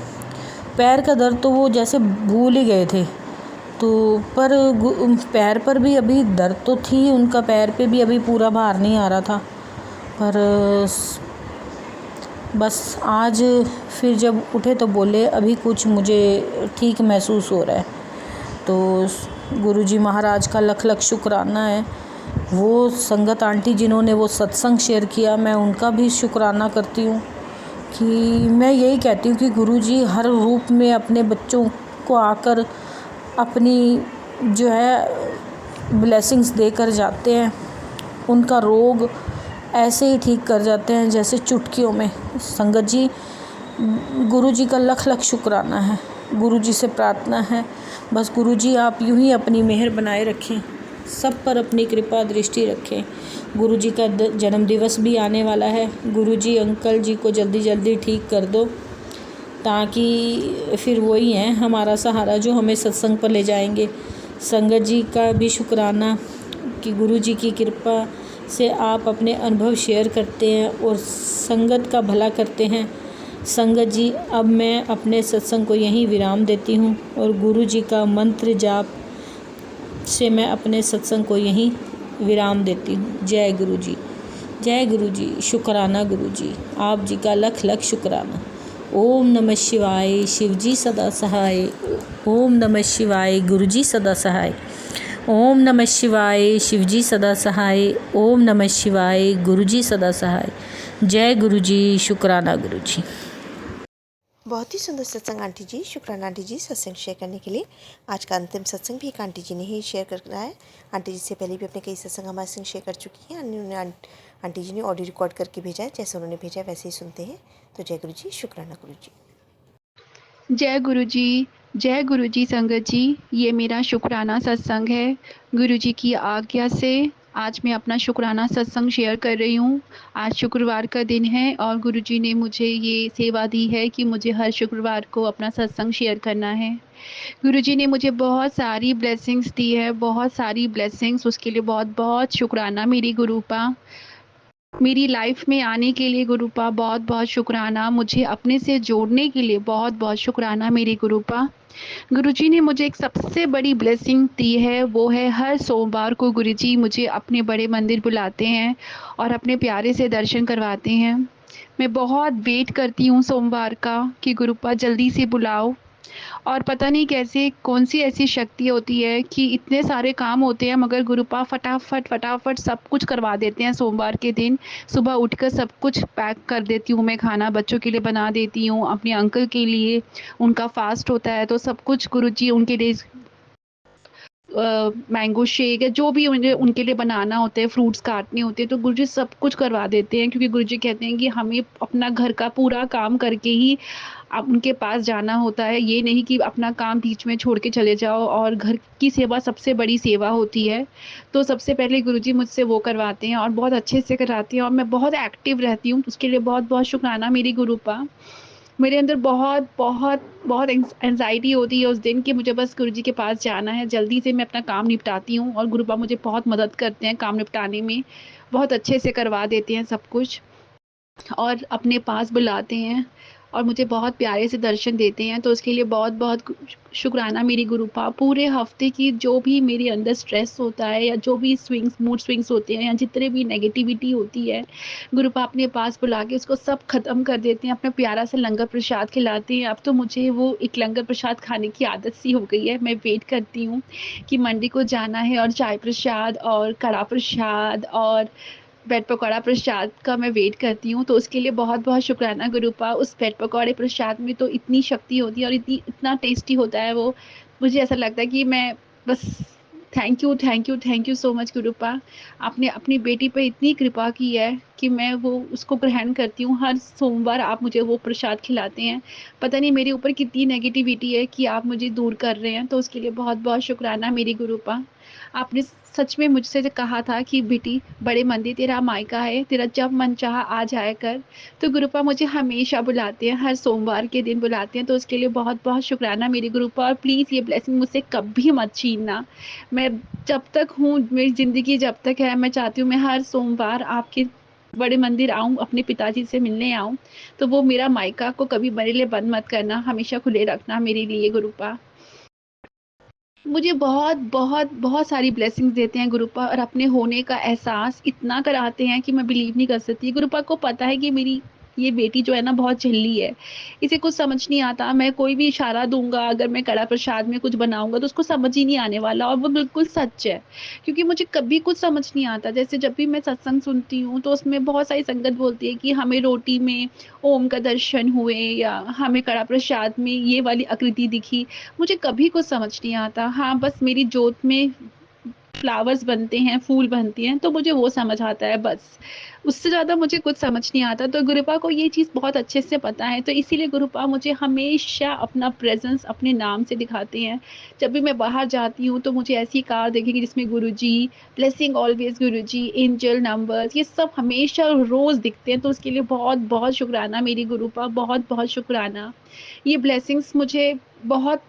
पैर का दर्द तो वो जैसे भूल ही गए थे, तो पर पैर पर भी अभी दर्द तो थी, उनका पैर पे भी अभी पूरा भार नहीं आ रहा था। पर बस आज फिर जब उठे तो बोले अभी कुछ मुझे ठीक महसूस हो रहा है। तो गुरुजी महाराज का लख लख शुक्राना है। वो संगत आंटी जिन्होंने वो सत्संग शेयर किया, मैं उनका भी शुक्राना करती हूँ कि मैं यही कहती हूँ कि गुरुजी हर रूप में अपने बच्चों को आकर अपनी जो है ब्लेसिंग्स देकर जाते हैं। उनका रोग ऐसे ही ठीक कर जाते हैं जैसे चुटकियों में। संगत जी, गुरुजी का लख लख शुक्राना है। गुरुजी से प्रार्थना है बस गुरुजी आप यूं ही अपनी मेहर बनाए रखें, सब पर अपनी कृपा दृष्टि रखें। गुरुजी का जन्मदिवस भी आने वाला है। गुरुजी अंकल जी को जल्दी जल्दी ठीक कर दो, ताकि फिर वही हैं हमारा सहारा जो हमें सत्संग पर ले जाएंगे। संगत जी का भी शुक्राना कि गुरुजी की कृपा से आप अपने अनुभव शेयर करते हैं और संगत का भला करते हैं। संगत जी, अब मैं अपने सत्संग को यहीं विराम देती हूँ और गुरुजी का मंत्र जाप से मैं अपने सत्संग को यहीं विराम देती हूँ। जय गुरुजी, जय गुरुजी। शुक्राना गुरुजी, आप जी का लख लख शुक्राना। ओम नमः शिवाय, शिवजी सदा सहाय। ओम नमः शिवाय, गुरुजी सदा सहाय। ओम नमः शिवाय, शिवजी सदा सहाय। ओम नमः शिवाय, गुरुजी सदा सहाय। जय गुरुजी, शुक्राना गुरुजी। बहुत ही सुंदर सत्संग आंटी जी। शुक्राना आंटी जी सत्संग शेयर करने के लिए। आज का अंतिम सत्संग भी एक आंटी जी ने ही शेयर करना है। आंटी जी से पहले भी अपने कई सत्संग हमारे संग शेयर कर चुकी हैं। उन्होंने आंटी जी ने ऑडियो रिकॉर्ड करके भेजा है, जैसे उन्होंने भेजा है वैसे ही सुनते हैं। तो जय गुरु जी, शुक्राना गुरु जी। जय गुरु जी, जय गुरु जी। संगत जी, ये मेरा शुक्राना सत्संग है। गुरु जी की आज्ञा से आज मैं अपना शुक्राना सत्संग शेयर कर रही हूँ। आज शुक्रवार का दिन है और गुरु जी ने मुझे ये सेवा दी है कि मुझे हर शुक्रवार को अपना सत्संग शेयर करना है। गुरु जी ने मुझे बहुत सारी ब्लेसिंग्स दी है, बहुत सारी ब्लेसिंग्स। उसके लिए बहुत बहुत शुक्राना मेरी गुरुपा। मेरी लाइफ में आने के लिए गुरुपा बहुत बहुत शुक्राना। मुझे अपने से जोड़ने के लिए बहुत बहुत शुक्राना मेरी गुरुपा। गुरुजी ने मुझे एक सबसे बड़ी ब्लेसिंग दी है, वो है हर सोमवार को गुरुजी मुझे अपने बड़े मंदिर बुलाते हैं और अपने प्यारे से दर्शन करवाते हैं। मैं बहुत वेट करती हूँ सोमवार का कि गुरुपा जल्दी से बुलाओ। और पता नहीं कैसे कौन सी ऐसी शक्ति होती है कि इतने सारे काम होते हैं मगर गुरुपा फटाफट फटाफट सब कुछ करवा देते हैं। सोमवार के दिन सुबह उठकर सब कुछ पैक कर देती हूँ मैं, खाना बच्चों के लिए बना देती हूँ, अपने अंकल के लिए, उनका फास्ट होता है तो सब कुछ गुरुजी उनके लिए मैंगो शेक या जो भी उन्हें उनके लिए बनाना होता है, फ्रूट्स काटने होते हैं, तो गुरुजी सब कुछ करवा देते हैं। क्योंकि गुरुजी कहते हैं कि हमें अपना घर का पूरा काम करके ही अब उनके पास जाना होता है। ये नहीं कि अपना काम बीच में छोड़ के चले जाओ, और घर की सेवा सबसे बड़ी सेवा होती है। तो सबसे पहले गुरुजी मुझसे वो करवाते हैं और बहुत अच्छे से कराते हैं और मैं बहुत एक्टिव रहती हूँ। उसके लिए बहुत बहुत शुक्राना मेरी गुरुपा। मेरे अंदर बहुत बहुत बहुत एंजाइटी होती है उस दिन कि मुझे बस गुरुजी के पास जाना है, जल्दी से मैं अपना काम निपटाती हूँ और गुरुपा मुझे बहुत मदद करते हैं काम निपटाने में, बहुत अच्छे से करवा देते हैं सब कुछ और अपने पास बुलाते हैं और मुझे बहुत प्यारे से दर्शन देते हैं। तो उसके लिए बहुत बहुत शुक्राना मेरी गुरुपा। पूरे हफ्ते की जो भी मेरे अंदर स्ट्रेस होता है या जो भी मूड स्विंग्स होते हैं या जितने भी नेगेटिविटी होती है, गुरुपा अपने पास बुला के उसको सब ख़त्म कर देते हैं, अपना प्यारा सा लंगर प्रसाद खिलाते हैं। अब तो मुझे वो एक लंगर प्रसाद खाने की आदत सी हो गई है। मैं वेट करती हूँ कि मंडी को जाना है और चाय प्रसाद और कड़ा प्रसाद और ब्रेड पकौड़ा प्रसाद का मैं वेट करती हूँ। तो उसके लिए बहुत बहुत शुक्राना गुरुपा। उस ब्रेड पकौड़े प्रसाद में तो इतनी शक्ति होती है और इतना टेस्टी होता है वो, मुझे ऐसा लगता है कि मैं बस thank you thank you thank you so much गुरुपा। आपने अपनी बेटी पे इतनी कृपा की है कि मैं वो उसको ग्रहण करती हूँ। हर सोमवार आप मुझे वो प्रसाद खिलाते हैं। पता नहीं मेरे ऊपर कितनी नेगेटिविटी है कि आप मुझे दूर कर रहे हैं। तो उसके लिए बहुत बहुत शुक्राना मेरी गुरुपा। आपने सच में मुझसे जो कहा था कि बेटी बड़े मंदिर तेरा मायका है, तेरा जब मन चाहा आ जाया कर। तो गुरुपा मुझे हमेशा बुलाते हैं, हर सोमवार के दिन बुलाते हैं। तो उसके लिए बहुत बहुत शुक्राना मेरी गुरुपा। और प्लीज़ ये ब्लेसिंग मुझसे कभी मत छीनना। मैं जब तक हूँ, मेरी ज़िंदगी जब तक है, मैं चाहती हूँ मैं हर सोमवार आपके बड़े मंदिर आऊँ, अपने पिताजी से मिलने आऊँ। तो वो मेरा मायका को कभी मेरे लिए बंद मत करना, हमेशा खुले रखना मेरे लिए गुरुपा। मुझे बहुत बहुत बहुत सारी ब्लेसिंग्स देते हैं गुरुपा और अपने होने का एहसास इतना कराते हैं कि मैं बिलीव नहीं कर सकती। गुरुपा को पता है कि मेरी ये बेटी जो है ना बहुत झिल्ली है, इसे कुछ समझ नहीं आता। मैं कोई भी इशारा दूँगा, अगर मैं कड़ा प्रसाद में कुछ बनाऊँगा तो उसको समझ ही नहीं आने वाला, और वो बिल्कुल सच है। क्योंकि मुझे कभी कुछ समझ नहीं आता। जैसे जब भी मैं सत्संग सुनती हूँ तो उसमें बहुत सारी संगत बोलती है कि हमें रोटी में ओम का दर्शन हुए, या हमें कड़ा प्रसाद में ये वाली आकृति दिखी। मुझे कभी कुछ समझ नहीं आता। हाँ, बस मेरी जोत में फ्लावर्स बनते हैं, फूल बनती हैं, तो मुझे वो समझ आता है बस। उससे ज़्यादा मुझे कुछ समझ नहीं आता। तो गुरुपा को ये चीज़ बहुत अच्छे से पता है, तो इसीलिए गुरुपा मुझे हमेशा अपना प्रेज़ेंस अपने नाम से दिखाते हैं। जब भी मैं बाहर जाती हूँ तो मुझे ऐसी कार दिखेगी जिसमें गुरुजी, ब्लेसिंग ऑलवेज़ गुरुजी, एंजल नंबर्स, ये सब हमेशा रोज़ दिखते हैं। तो उसके लिए बहुत-बहुत शुकराना मेरी गुरुपा, बहुत-बहुत शुकराना। ये ब्लेसिंग्स मुझे बहुत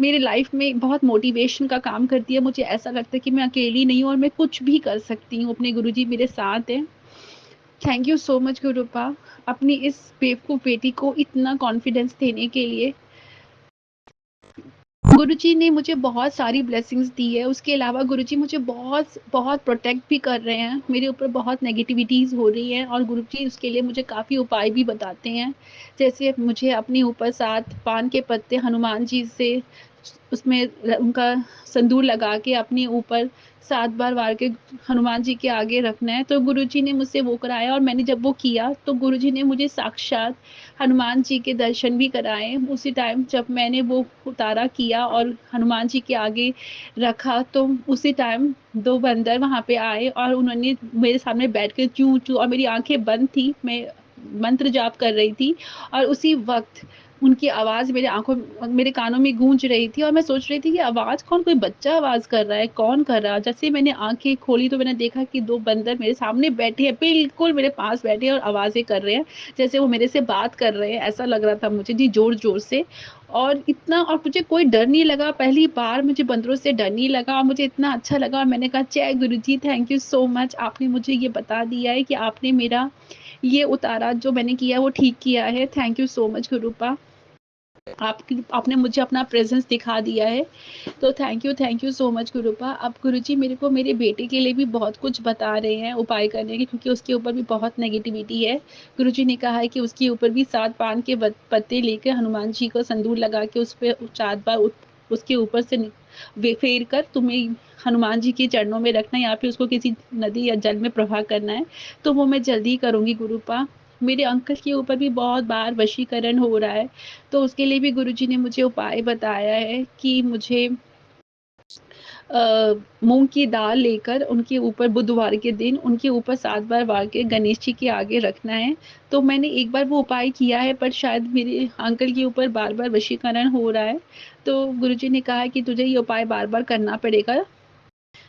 मेरी लाइफ में बहुत मोटिवेशन का काम करती है। मुझे ऐसा लगता है कि मैं अकेली नहीं हूँ और मैं कुछ भी कर सकती हूँ, अपने गुरुजी मेरे साथ हैं। थैंक यू सो मच गुरुपा, अपनी इस बेवकूफ़ बेटी को इतना कॉन्फिडेंस देने के लिए। गुरुजी ने मुझे बहुत सारी ब्लेसिंग्स दी है, उसके अलावा गुरुजी मुझे बहुत बहुत प्रोटेक्ट भी कर रहे हैं। मेरे ऊपर बहुत नेगेटिविटीज़ हो रही हैं और गुरुजी उसके लिए मुझे काफ़ी उपाय भी बताते हैं। जैसे मुझे अपने ऊपर 7 पान के पत्ते हनुमान जी से उसमें उनका सिंदूर लगा के अपने ऊपर 7 बार वार के हनुमान जी के आगे रखना है। तो गुरुजी ने मुझसे वो कराया, और मैंने जब वो किया तो गुरुजी ने मुझे साक्षात हनुमान जी के दर्शन भी कराए। उसी टाइम जब मैंने वो उतारा किया और हनुमान जी के आगे रखा, तो उसी टाइम 2 बंदर वहाँ पे आए और उन्होंने मेरे सामने बैठ के चूँ चूँ, और मेरी आँखें बंद थी, मैं मंत्र जाप कर रही थी, और उसी वक़्त उनकी आवाज़ मेरे कानों में गूँज रही थी, और मैं सोच रही थी कि आवाज़ कौन, कोई बच्चा आवाज़ कर रहा है, कौन कर रहा है? जैसे ही मैंने आँखें खोली तो मैंने देखा कि 2 बंदर मेरे सामने बैठे हैं, बिल्कुल मेरे पास बैठे हैं और आवाज़ें कर रहे हैं। जैसे वो मेरे से बात कर रहे हैं, ऐसा लग रहा था मुझे जी, ज़ोर-ज़ोर से। और मुझे कोई डर नहीं लगा, पहली बार मुझे बंदरों से डर नहीं लगा, और मुझे इतना अच्छा लगा, और मैंने कहा जय गुरुजी, थैंक यू सो मच, आपने मुझे ये बता दिया है कि आपने मेरा ये उतारा जो मैंने किया है वो ठीक किया है। थैंक यू सो मच गुरुपा। आपने मुझे अपना प्रेज़ेंस दिखा दिया है। तो थैंक यू सो मच गुरुपा। अब गुरुजी मेरे को मेरे बेटे के लिए भी बहुत कुछ बता रहे हैं उपाय करने के, क्योंकि उसके ऊपर भी बहुत नेगेटिविटी है। गुरुजी ने कहा है कि उसके ऊपर भी 7 पान के पत्ते लेके हनुमान जी को सिंदूर लगा के उस पे 4 बार उसके ऊपर से फेर कर तुम्हें हनुमान जी के चरणों में रखना है, या फिर उसको किसी नदी या जल में प्रवाह करना है। तो वो मैं जल्दी करूँगी गुरुपा। मेरे अंकल के ऊपर भी बहुत बार वशीकरण हो रहा है, तो उसके लिए भी गुरुजी ने मुझे उपाय बताया है कि मुझे मूँग की दाल लेकर उनके ऊपर बुधवार के दिन उनके ऊपर 7 बार वार के गणेश जी के आगे रखना है। तो मैंने एक बार वो उपाय किया है, पर शायद मेरे अंकल के ऊपर बार-बार वशीकरण हो रहा है। तो गुरुजी ने कहा है कि तुझे ये उपाय बार-बार करना पड़ेगा,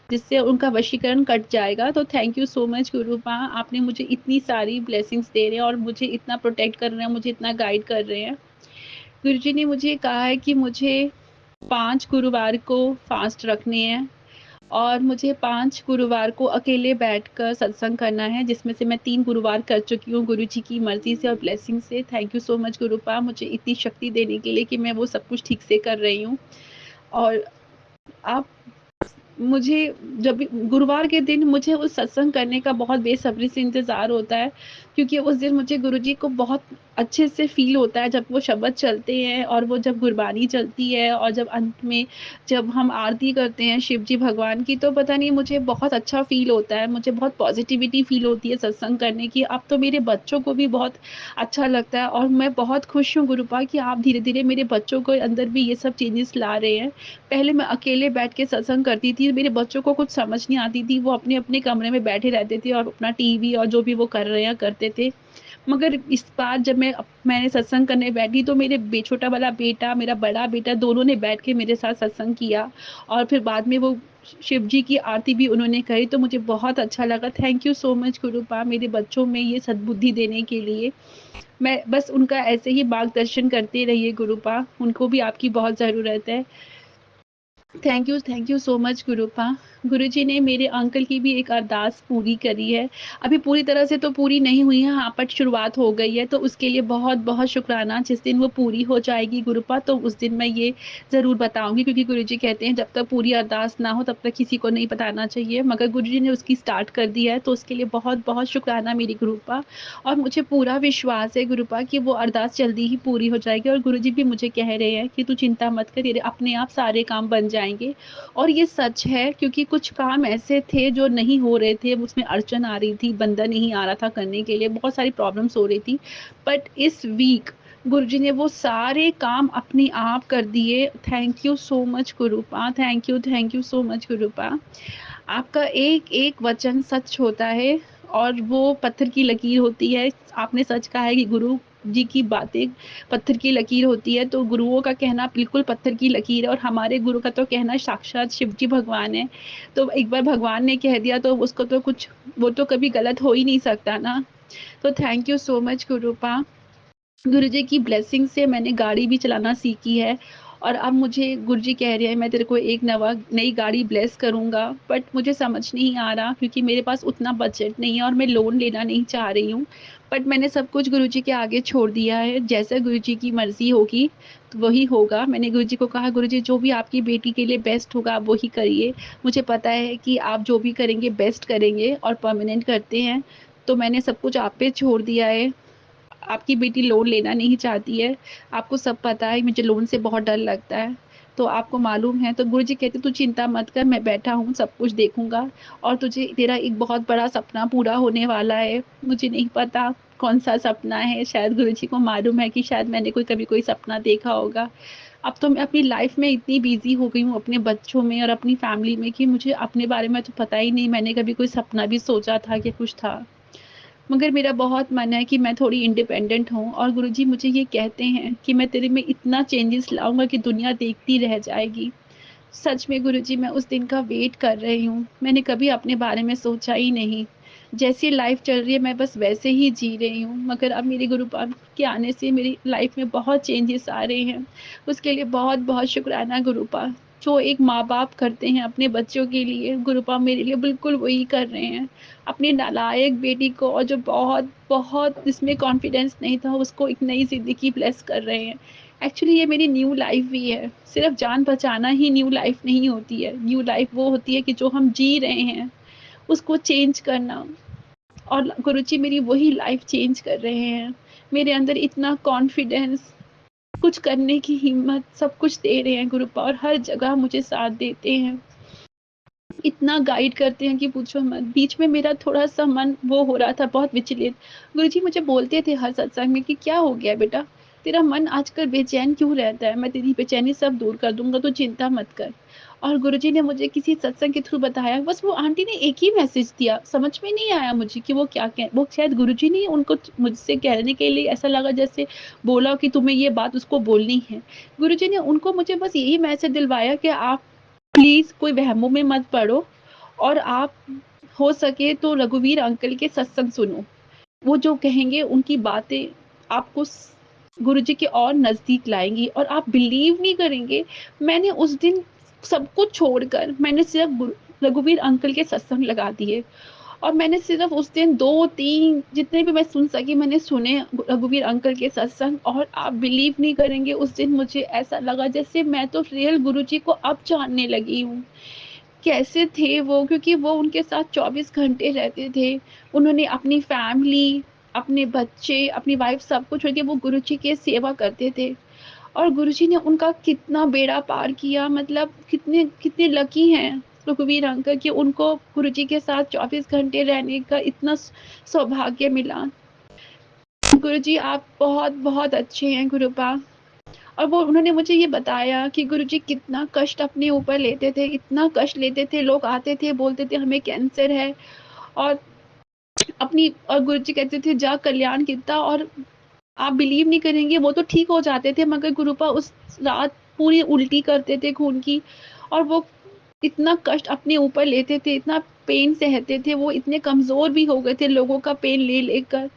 जिससे उनका वशीकरण कट जाएगा। तो थैंक यू सो मच गुरुपा, आपने मुझे इतनी सारी ब्लेसिंग्स दे रहे हैं और मुझे इतना प्रोटेक्ट कर रहे हैं, मुझे इतना गाइड कर रहे हैं। गुरुजी ने मुझे कहा है कि मुझे 5 गुरुवार को फ़ास्ट रखने हैं, और मुझे 5 गुरुवार को अकेले बैठकर सत्संग करना है, जिसमें से मैं 3 गुरुवार कर चुकी हूँ गुरुजी की मर्ज़ी से और ब्लेसिंग से। थैंक यू सो मच गुरुपा, मुझे इतनी शक्ति देने के लिए कि मैं वो सब कुछ ठीक से कर रही हूँ। और आप मुझे जब भी गुरुवार के दिन मुझे उस सत्संग करने का बहुत बेसब्री से इंतज़ार होता है, क्योंकि उस दिन मुझे गुरुजी को बहुत अच्छे से फ़ील होता है जब वो शब्द चलते हैं, और वो जब गुरबानी चलती है, और जब अंत में जब हम आरती करते हैं शिव जी भगवान की, तो पता नहीं मुझे बहुत अच्छा फ़ील होता है, मुझे बहुत पॉज़िटिविटी फ़ील होती है सत्संग करने की। अब तो मेरे बच्चों को भी बहुत अच्छा लगता है, और मैं बहुत खुश हूँ गुरुपा कि आप धीरे-धीरे मेरे बच्चों के अंदर भी ये सब चेंजेस ला रहे हैं। पहले मैं अकेले बैठ के सत्संग करती थी, मेरे बच्चों को कुछ समझ नहीं आती थी, वो अपने-अपने कमरे में बैठे रहते थे और अपना टीवी और जो भी वो कर रहे हैं करते थे। मगर इस बार जब मैंने सत्संग करने बैठी, तो मेरे छोटा वाला बेटा, मेरा बड़ा बेटा, दोनों ने बैठ के मेरे साथ सत्संग किया, और फिर बाद में वो शिव जी की आरती भी उन्होंने करी, तो मुझे बहुत अच्छा लगा। थैंक यू सो मच गुरुपा, मेरे बच्चों में ये सद्बुद्धि देने के लिए। मैं बस उनका ऐसे ही मार्गदर्शन करते रहिए गुरुपा, उनको भी आपकी बहुत ज़रूरत है। Thank you so much गुरुपा। गुरुजी ने मेरे अंकल की भी एक अरदास पूरी करी है। अभी पूरी तरह से तो पूरी नहीं हुई है, हाँ, बट शुरुआत हो गई है, तो उसके लिए बहुत-बहुत शुक्राना। जिस दिन वो पूरी हो जाएगी गुरुपा, तो उस दिन मैं ये ज़रूर बताऊँगी, क्योंकि गुरुजी कहते हैं जब तक पूरी अरदास ना हो तब तक किसी को नहीं बताना चाहिए। मगर गुरुजी ने उसकी स्टार्ट कर दिया है, तो उसके लिए बहुत-बहुत शुक्राना मेरी गुरुपा। और मुझे पूरा विश्वास है गुरुपा कि वो अरदास जल्दी ही पूरी हो जाएगी, और गुरुजी भी मुझे कह रहे हैं कि तू चिंता मत कर, तेरे अपने आप सारे काम बन जाएँगे। और ये सच है, क्योंकि कुछ काम ऐसे थे जो नहीं हो रहे थे, उसमें अड़चन आ रही थी, बंदा नहीं आ रहा था करने के लिए, बहुत सारी प्रॉब्लम्स हो रही थी। बट इस वीक गुरुजी ने वो सारे काम अपने आप कर दिए। थैंक यू सो मच गुरुपा, थैंक यू सो मच गुरुपा। आपका एक-एक वचन सच होता है, और वो पत्थर की लकीर होती है। आपने सच कहा है कि गुरु जी की बातें पत्थर की लकीर होती है, तो गुरुओं का कहना बिल्कुल पत्थर की लकीर है, और हमारे गुरु का तो कहना साक्षात शिव जी भगवान है। तो एक बार भगवान ने कह दिया तो उसको तो कुछ, वो तो कभी गलत हो ही नहीं सकता ना। तो थैंक यू सो मच गुरुपा। गुरुजी की ब्लेसिंग से मैंने गाड़ी भी चलाना सीखी है, और अब मुझे गुरुजी कह रहे हैं मैं तेरे को एक नई गाड़ी ब्लेस करूँगा, बट मुझे समझ नहीं आ रहा, क्योंकि मेरे पास उतना बजट नहीं है, और मैं लोन लेना नहीं चाह रही हूँ। बट मैंने सब कुछ गुरुजी के आगे छोड़ दिया है, जैसा गुरुजी की मर्ज़ी होगी तो वही होगा। मैंने गुरुजी को कहा, गुरुजी जो भी आपकी बेटी के लिए बेस्ट होगा आप वही करिए। मुझे पता है कि आप जो भी करेंगे बेस्ट करेंगे और परमानेंट करते हैं। तो मैंने सब कुछ आप पे छोड़ दिया है। आपकी बेटी लोन लेना नहीं चाहती है, आपको सब पता है, मुझे लोन से बहुत डर लगता है, तो आपको मालूम है। तो गुरुजी कहते तू चिंता मत कर, मैं बैठा हूँ, सब कुछ देखूँगा, और तुझे तेरा एक बहुत बड़ा सपना पूरा होने वाला है। मुझे नहीं पता कौन-सा सपना है, शायद गुरुजी को मालूम है कि शायद मैंने कभी कोई सपना देखा होगा। अब तो मैं अपनी लाइफ़ में इतनी बिज़ी हो गई हूँ अपने बच्चों में और अपनी फैमिली में, कि मुझे अपने बारे में तो पता ही नहीं, मैंने कभी कोई सपना भी सोचा था कि कुछ था। मगर मेरा बहुत मन है कि मैं थोड़ी इंडिपेंडेंट हूँ, और गुरुजी मुझे ये कहते हैं कि मैं तेरे में इतना चेंजेस लाऊँगा कि दुनिया देखती रह जाएगी। सच में गुरुजी मैं उस दिन का वेट कर रही हूँ। मैंने कभी अपने बारे में सोचा ही नहीं। जैसी लाइफ़ चल रही है मैं बस वैसे ही जी रही हूँ। मगर अब मेरे गुरुपाद के आने से मेरी लाइफ़ में बहुत चेंजेस आ रहे हैं। उसके लिए बहुत-बहुत शुक्राना गुरुपा। जो एक माँ-बाप करते हैं अपने बच्चों के लिए, गुरुपा मेरे लिए बिल्कुल वही कर रहे हैं। अपनी नालायक बेटी को, और जो बहुत-बहुत जिसमें कॉन्फिडेंस नहीं था, उसको एक नई ज़िंदगी ब्लेस कर रहे हैं। एक्चुअली ये मेरी न्यू लाइफ़ भी है। सिर्फ़ जान बचाना ही न्यू लाइफ़ नहीं होती है। न्यू लाइफ़ वो होती है कि जो हम जी रहे हैं, उसको चेंज करना, और गुरुजी मेरी वही लाइफ़ चेंज कर रहे हैं। मेरे अंदर इतना कॉन्फिडेंस, कुछ करने की हिम्मत, सब कुछ दे रहे हैं गुरुपा, और हर जगह मुझे साथ देते हैं। इतना गाइड करते हैं कि पूछो मत। बीच में मेरा थोड़ा-सा मन वो हो रहा था, बहुत विचलित। गुरुजी मुझे बोलते थे हर सत्संग में कि क्या हो गया बेटा? तेरा मन आजकल बेचैन क्यों रहता है? मैं तेरी बेचैनी सब दूर कर दूँगा, तू चिंता मत कर। और गुरुजी ने मुझे किसी सत्संग के थ्रू बताया, बस वो आंटी ने एक ही मैसेज दिया, समझ में नहीं आया मुझे कि वो क्या कह, वो शायद गुरुजी ने उनको मुझसे कहने के लिए ऐसा लगा जैसे बोला कि तुम्हें ये बात उसको बोलनी है। गुरुजी ने उनको मुझे बस यही मैसेज दिलवाया कि आप प्लीज़ कोई वहमों में मत पड़ो, और आप हो सके तो रघुवीर अंकल के सत्संग सुनो। वो जो कहेंगे उनकी बातें आपको गुरुजी के और नज़दीक लाएँगी, और आप बिलीव नहीं करेंगे, मैंने उस दिन सब कुछ छोड़कर मैंने सिर्फ़ रघुवीर अंकल के सत्संग लगा दिए, और मैंने सिर्फ़ उस दिन 2-3 जितने भी मैं सुन सकी मैंने सुने रघुवीर अंकल के सत्संग, और आप बिलीव नहीं करेंगे, उस दिन मुझे ऐसा लगा जैसे मैं तो रियल गुरुजी को अब जानने लगी हूँ। कैसे थे वो? क्योंकि वो उनके साथ 24 घंटे रहते थे। उन्होंने अपनी फैमिली, अपने बच्चे, अपनी वाइफ़ सब कुछ छोड़ के वो गुरुजी की सेवा करते थे। और गुरुजी ने उनका कितना बेड़ा पार किया, मतलब कितने कितने लकी हैं रघुवीर अंकल कि उनको गुरुजी के साथ 24 घंटे रहने का इतना सौभाग्य मिला। गुरुजी आप बहुत-बहुत अच्छे हैं गुरुपा। और वो उन्होंने मुझे ये बताया कि गुरुजी कितना कष्ट अपने ऊपर लेते थे, इतना कष्ट लेते थे, लोग आते थे, बोलते थे हमें कैंसर है, और और गुरुजी कहते थे जा कल्याण कितना, और आप बिलीव नहीं करेंगे वो तो ठीक हो जाते थे, मगर गुरुपा उस रात पूरी उल्टी करते थे खून की, और वो इतना कष्ट अपने ऊपर लेते थे, इतना पेन सहते थे, वो इतने कमज़ोर भी हो गए थे लोगों का पेन ले लेकर।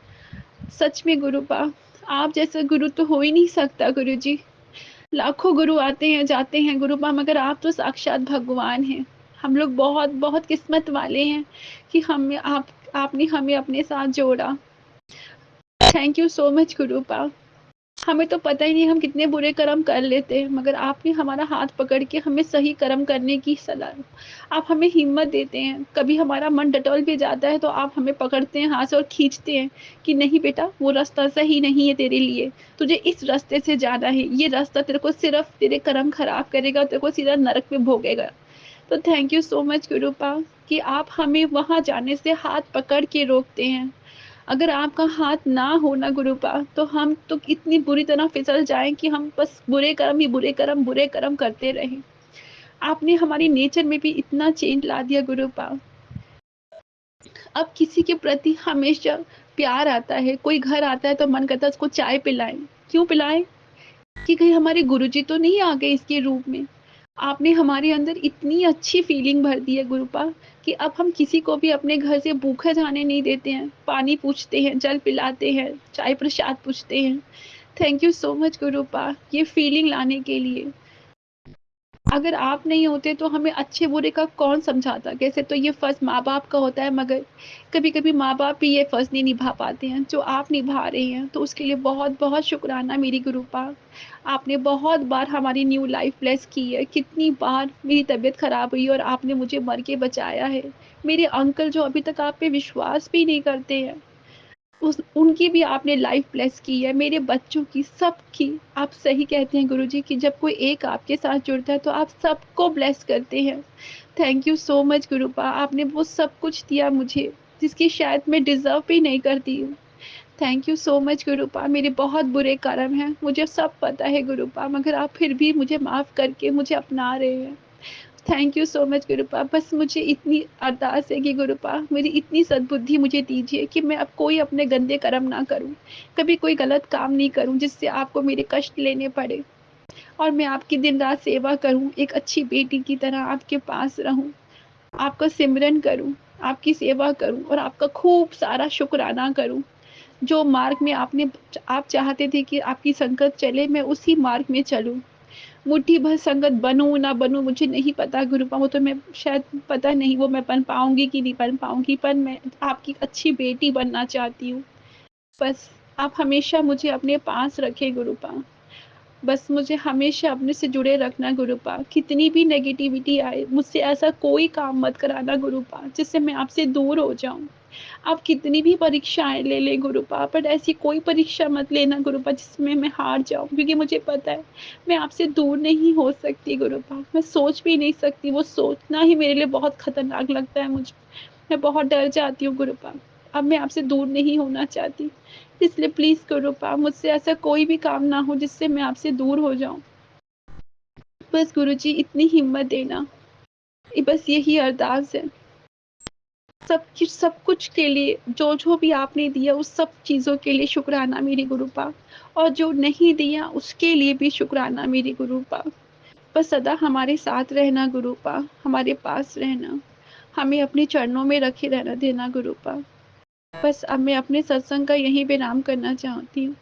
सच में गुरुपा, आप जैसा गुरु तो हो ही नहीं सकता गुरुजी। लाखों गुरु आते हैं जाते हैं गुरुपा, मगर आप तो साक्षात भगवान हैं। हम लोग बहुत बहुत किस्मत वाले हैं कि हमें आपने हमें अपने साथ जोड़ा। Thank you so much गुरुपा। हमें तो पता ही नहीं हम कितने बुरे कर्म कर लेते हैं, मगर आपने हमारा हाथ पकड़ के हमें सही कर्म करने की सलाह, आप हमें हिम्मत देते हैं। कभी हमारा मन डटोल भी जाता है तो आप हमें पकड़ते हैं हाथ से और खींचते हैं कि नहीं बेटा, वो रास्ता सही नहीं है तेरे लिए, तुझे इस रास्ते से जाना है, ये रास्ता तेरे को सिर्फ तेरे कर्म खराब करेगा, तेरे को सीधा नरक में भोगेगा। तो थैंक यू सो मच गुरुपा कि आप हमें वहाँ जाने से हाथ पकड़ के रोकते हैं। अगर आपका हाथ ना हो ना गुरुपा, तो हम तो इतनी बुरी तरह फिसल जाएं कि हम बस बुरे कर्म ही बुरे कर्म करते रहें। आपने हमारी नेचर में भी इतना चेंज ला दिया गुरुपा। अब किसी के प्रति हमेशा प्यार आता है, कोई घर आता है तो मन करता है उसको चाय पिलाएं। क्यों पिलाएं? कि कहीं हमारे गुरुजी तो नहीं आ गए इसके रूप में। आपने हमारे अंदर इतनी अच्छी फीलिंग भर दी है गुरुपा कि अब हम किसी को भी अपने घर से भूखा जाने नहीं देते हैं। पानी पूछते हैं, जल पिलाते हैं, चाय प्रसाद पूछते हैं। थैंक यू सो मच गुरुपा ये फीलिंग लाने के लिए। अगर आप नहीं होते तो हमें अच्छे बुरे का कौन समझाता। कैसे तो ये फ़र्ज़ माँ-बाप का होता है, मगर कभी-कभी माँ-बाप भी ये फ़र्ज़ नहीं निभा पाते हैं जो आप निभा रहे हैं। तो उसके लिए बहुत-बहुत शुक्राना मेरी गुरुपा। आपने बहुत बार हमारी न्यू लाइफ़ ब्लेस की है। कितनी बार मेरी तबीयत ख़राब हुई और आपने मुझे मर के बचाया है। मेरे अंकल जो अभी तक आप पे विश्वास भी नहीं करते हैं, उस उनकी भी आपने लाइफ ब्लेस की है, मेरे बच्चों की, सबकी। आप सही कहते हैं गुरुजी कि जब कोई एक आपके साथ जुड़ता है तो आप सबको ब्लेस करते हैं। थैंक यू सो मच गुरुपा, आपने वो सब कुछ दिया मुझे जिसकी शायद मैं डिज़र्व भी नहीं करती हूँ। Thank you so much गुरुपा। मेरे बहुत बुरे कर्म हैं, मुझे सब पता है गुरुपा, मगर आप फिर भी मुझे माफ़ करके मुझे अपना रहे हैं। Thank you so much गुरुपा। बस मुझे इतनी अरदास है कि गुरुपा मेरी इतनी सद्बुद्धि मुझे दीजिए कि मैं अब कोई अपने गंदे कर्म ना करूँ, कभी कोई गलत काम नहीं करूँ जिससे आपको मेरे कष्ट लेने पड़े, और मैं आपकी दिन-रात सेवा करूँ, एक अच्छी बेटी की तरह आपके पास रहूँ, आपका सिमरन करूँ, आपकी सेवा करूँ और आपका खूब सारा शुक्राना करूँ। जो मार्ग में आप चाहते थे कि आपकी संगत चले, मैं उसी मार्ग में चलूँ। मुट्ठी भर संगत बनूँ ना बनूँ मुझे नहीं पता गुरुपा, वो तो मैं शायद पता नहीं वो मैं बन पाऊँगी कि नहीं बन पाऊँगी, पर मैं आपकी अच्छी बेटी बनना चाहती हूँ। बस आप हमेशा मुझे अपने पास रखें गुरुपा। बस मुझे हमेशा अपने से जुड़े रखना गुरुपा। कितनी भी नेगेटिविटी आए, मुझसे ऐसा कोई काम मत कराना गुरुपा जिससे मैं आपसे दूर हो जाऊँ। आप कितनी भी परीक्षाएँ ले लें गुरुपा, बट ऐसी कोई परीक्षा मत लेना गुरुपा जिसमें मैं हार जाऊँ, क्योंकि मुझे पता है मैं आपसे दूर नहीं हो सकती गुरुपा। मैं सोच भी नहीं सकती, वो सोचना ही मेरे लिए बहुत खतरनाक लगता है मुझे। मैं बहुत डर जाती हूँ गुरुपा। अब मैं आपसे दूर नहीं होना चाहती। इसलिए प्लीज़ गुरुपा मुझसे ऐसा कोई भी काम ना हो जिससे मैं आपसे दूर हो जाऊँ। बस गुरुजी इतनी हिम्मत देना, बस यही अरदास है। सब कुछ के लिए जो भी आपने दिया उस सब चीज़ों के लिए शुक्राना मेरी गुरुपा, और जो नहीं दिया उसके लिए भी शुक्राना मेरी गुरुपा। बस सदा हमारे साथ रहना गुरुपा, हमारे पास रहना, हमें अपने चरणों में रखे रहना देना गुरुपा। बस अब मैं अपने सत्संग का यहीं विराम करना चाहती हूँ।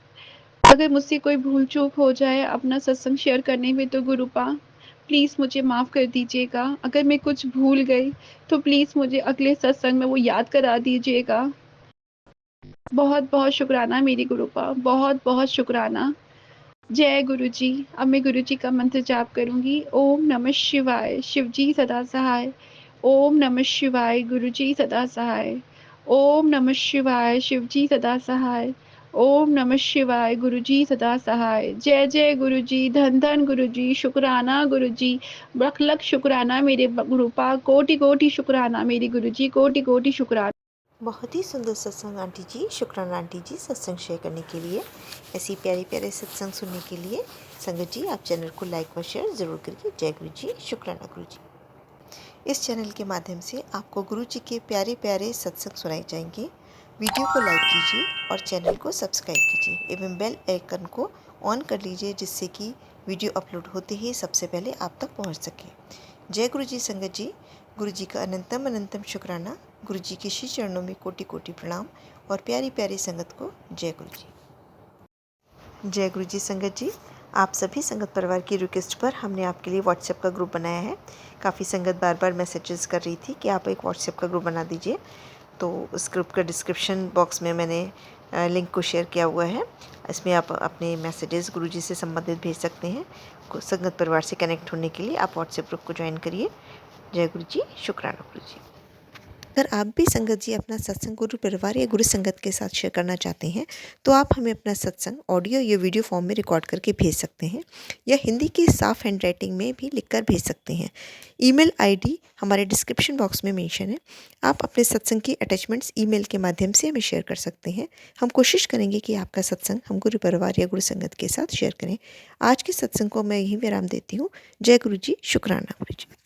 अगर मुझसे कोई भूल-चूक हो जाए अपना सत्संग शेयर करने में तो गुरुपा प्लीज़ मुझे माफ़ कर दीजिएगा। अगर मैं कुछ भूल गई तो प्लीज़ मुझे अगले सत्संग में वो याद करा दीजिएगा। बहुत-बहुत शुक्राना मेरी गुरुपा, बहुत-बहुत शुक्राना। जय गुरुजी। अब मैं गुरुजी का मंत्र जाप करूँगी। ओम नमः शिवाय, शिवजी सदा सहाय। ओम नमः शिवाय, गुरुजी सदा सहाय। ओम नमः शिवाय, शिवजी सदा सहाय। ओम नमः शिवाय, गुरुजी सदा सहाय। जय जय गुरुजी, धन धन गुरुजी, शुक्राना गुरुजी, लख लख शुक्राना मेरे गुरुपा, कोटि कोटि शुक्राना मेरी गुरुजी, कोटि कोटि शुक्राना। बहुत ही सुंदर सत्संग आंटी जी। शुक्राना आंटी जी सत्संग शेयर करने के लिए। ऐसी प्यारे प्यारे सत्संग सुनने के लिए संगत जी आप चैनल को लाइक व शेयर ज़रूर करिए। जय गुरु जी, शुक्राना गुरु जी। इस चैनल के माध्यम से आपको गुरु जी के प्यारे प्यारे सत्संग सुनाए जाएंगे। वीडियो को लाइक कीजिए और चैनल को सब्सक्राइब कीजिए एवं बेल आइकन को ऑन कर लीजिए जिससे कि वीडियो अपलोड होते ही सबसे पहले आप तक पहुंच सके। जय गुरु जी संगत जी। गुरु जी का अनंतम अनंतम शुक्राना। गुरु जी के श्री चरणों में कोटि कोटि प्रणाम और प्यारी प्यारी संगत को जय गुरु जी। जय गुरु जी संगत जी। आप सभी संगत परिवार की रिक्वेस्ट पर हमने आपके लिए व्हाट्सएप का ग्रुप बनाया है। काफ़ी संगत बार बार मैसेजेस कर रही थी कि आप एक व्हाट्सएप का ग्रुप बना दीजिए, तो उस ग्रुप का डिस्क्रिप्शन बॉक्स में मैंने लिंक को शेयर किया हुआ है। इसमें आप अपने मैसेजेस गुरुजी से संबंधित भेज सकते हैं। संगत परिवार से कनेक्ट होने के लिए आप व्हाट्सएप ग्रुप को ज्वाइन करिए। जय गुरु जी, शुक्राना गुरु जी। अगर आप भी संगत जी अपना सत्संग गुरु परिवार या गुरु संगत के साथ शेयर करना चाहते हैं तो आप हमें अपना सत्संग ऑडियो या वीडियो फॉर्म में रिकॉर्ड करके भेज सकते हैं, या हिंदी की साफ हैंड राइटिंग में भी लिखकर भेज सकते हैं। ईमेल आईडी हमारे डिस्क्रिप्शन बॉक्स में मेंशन है। आप अपने सत्संग की अटैचमेंट्स ईमेल के माध्यम से हमें शेयर कर सकते हैं। हम कोशिश करेंगे कि आपका सत्संग हम गुरु परिवार या गुरु संगत के साथ शेयर करें। आज के सत्संग को मैं यहीं विराम देती हूँ। जय गुरु जी, शुक्राना गुरु जी।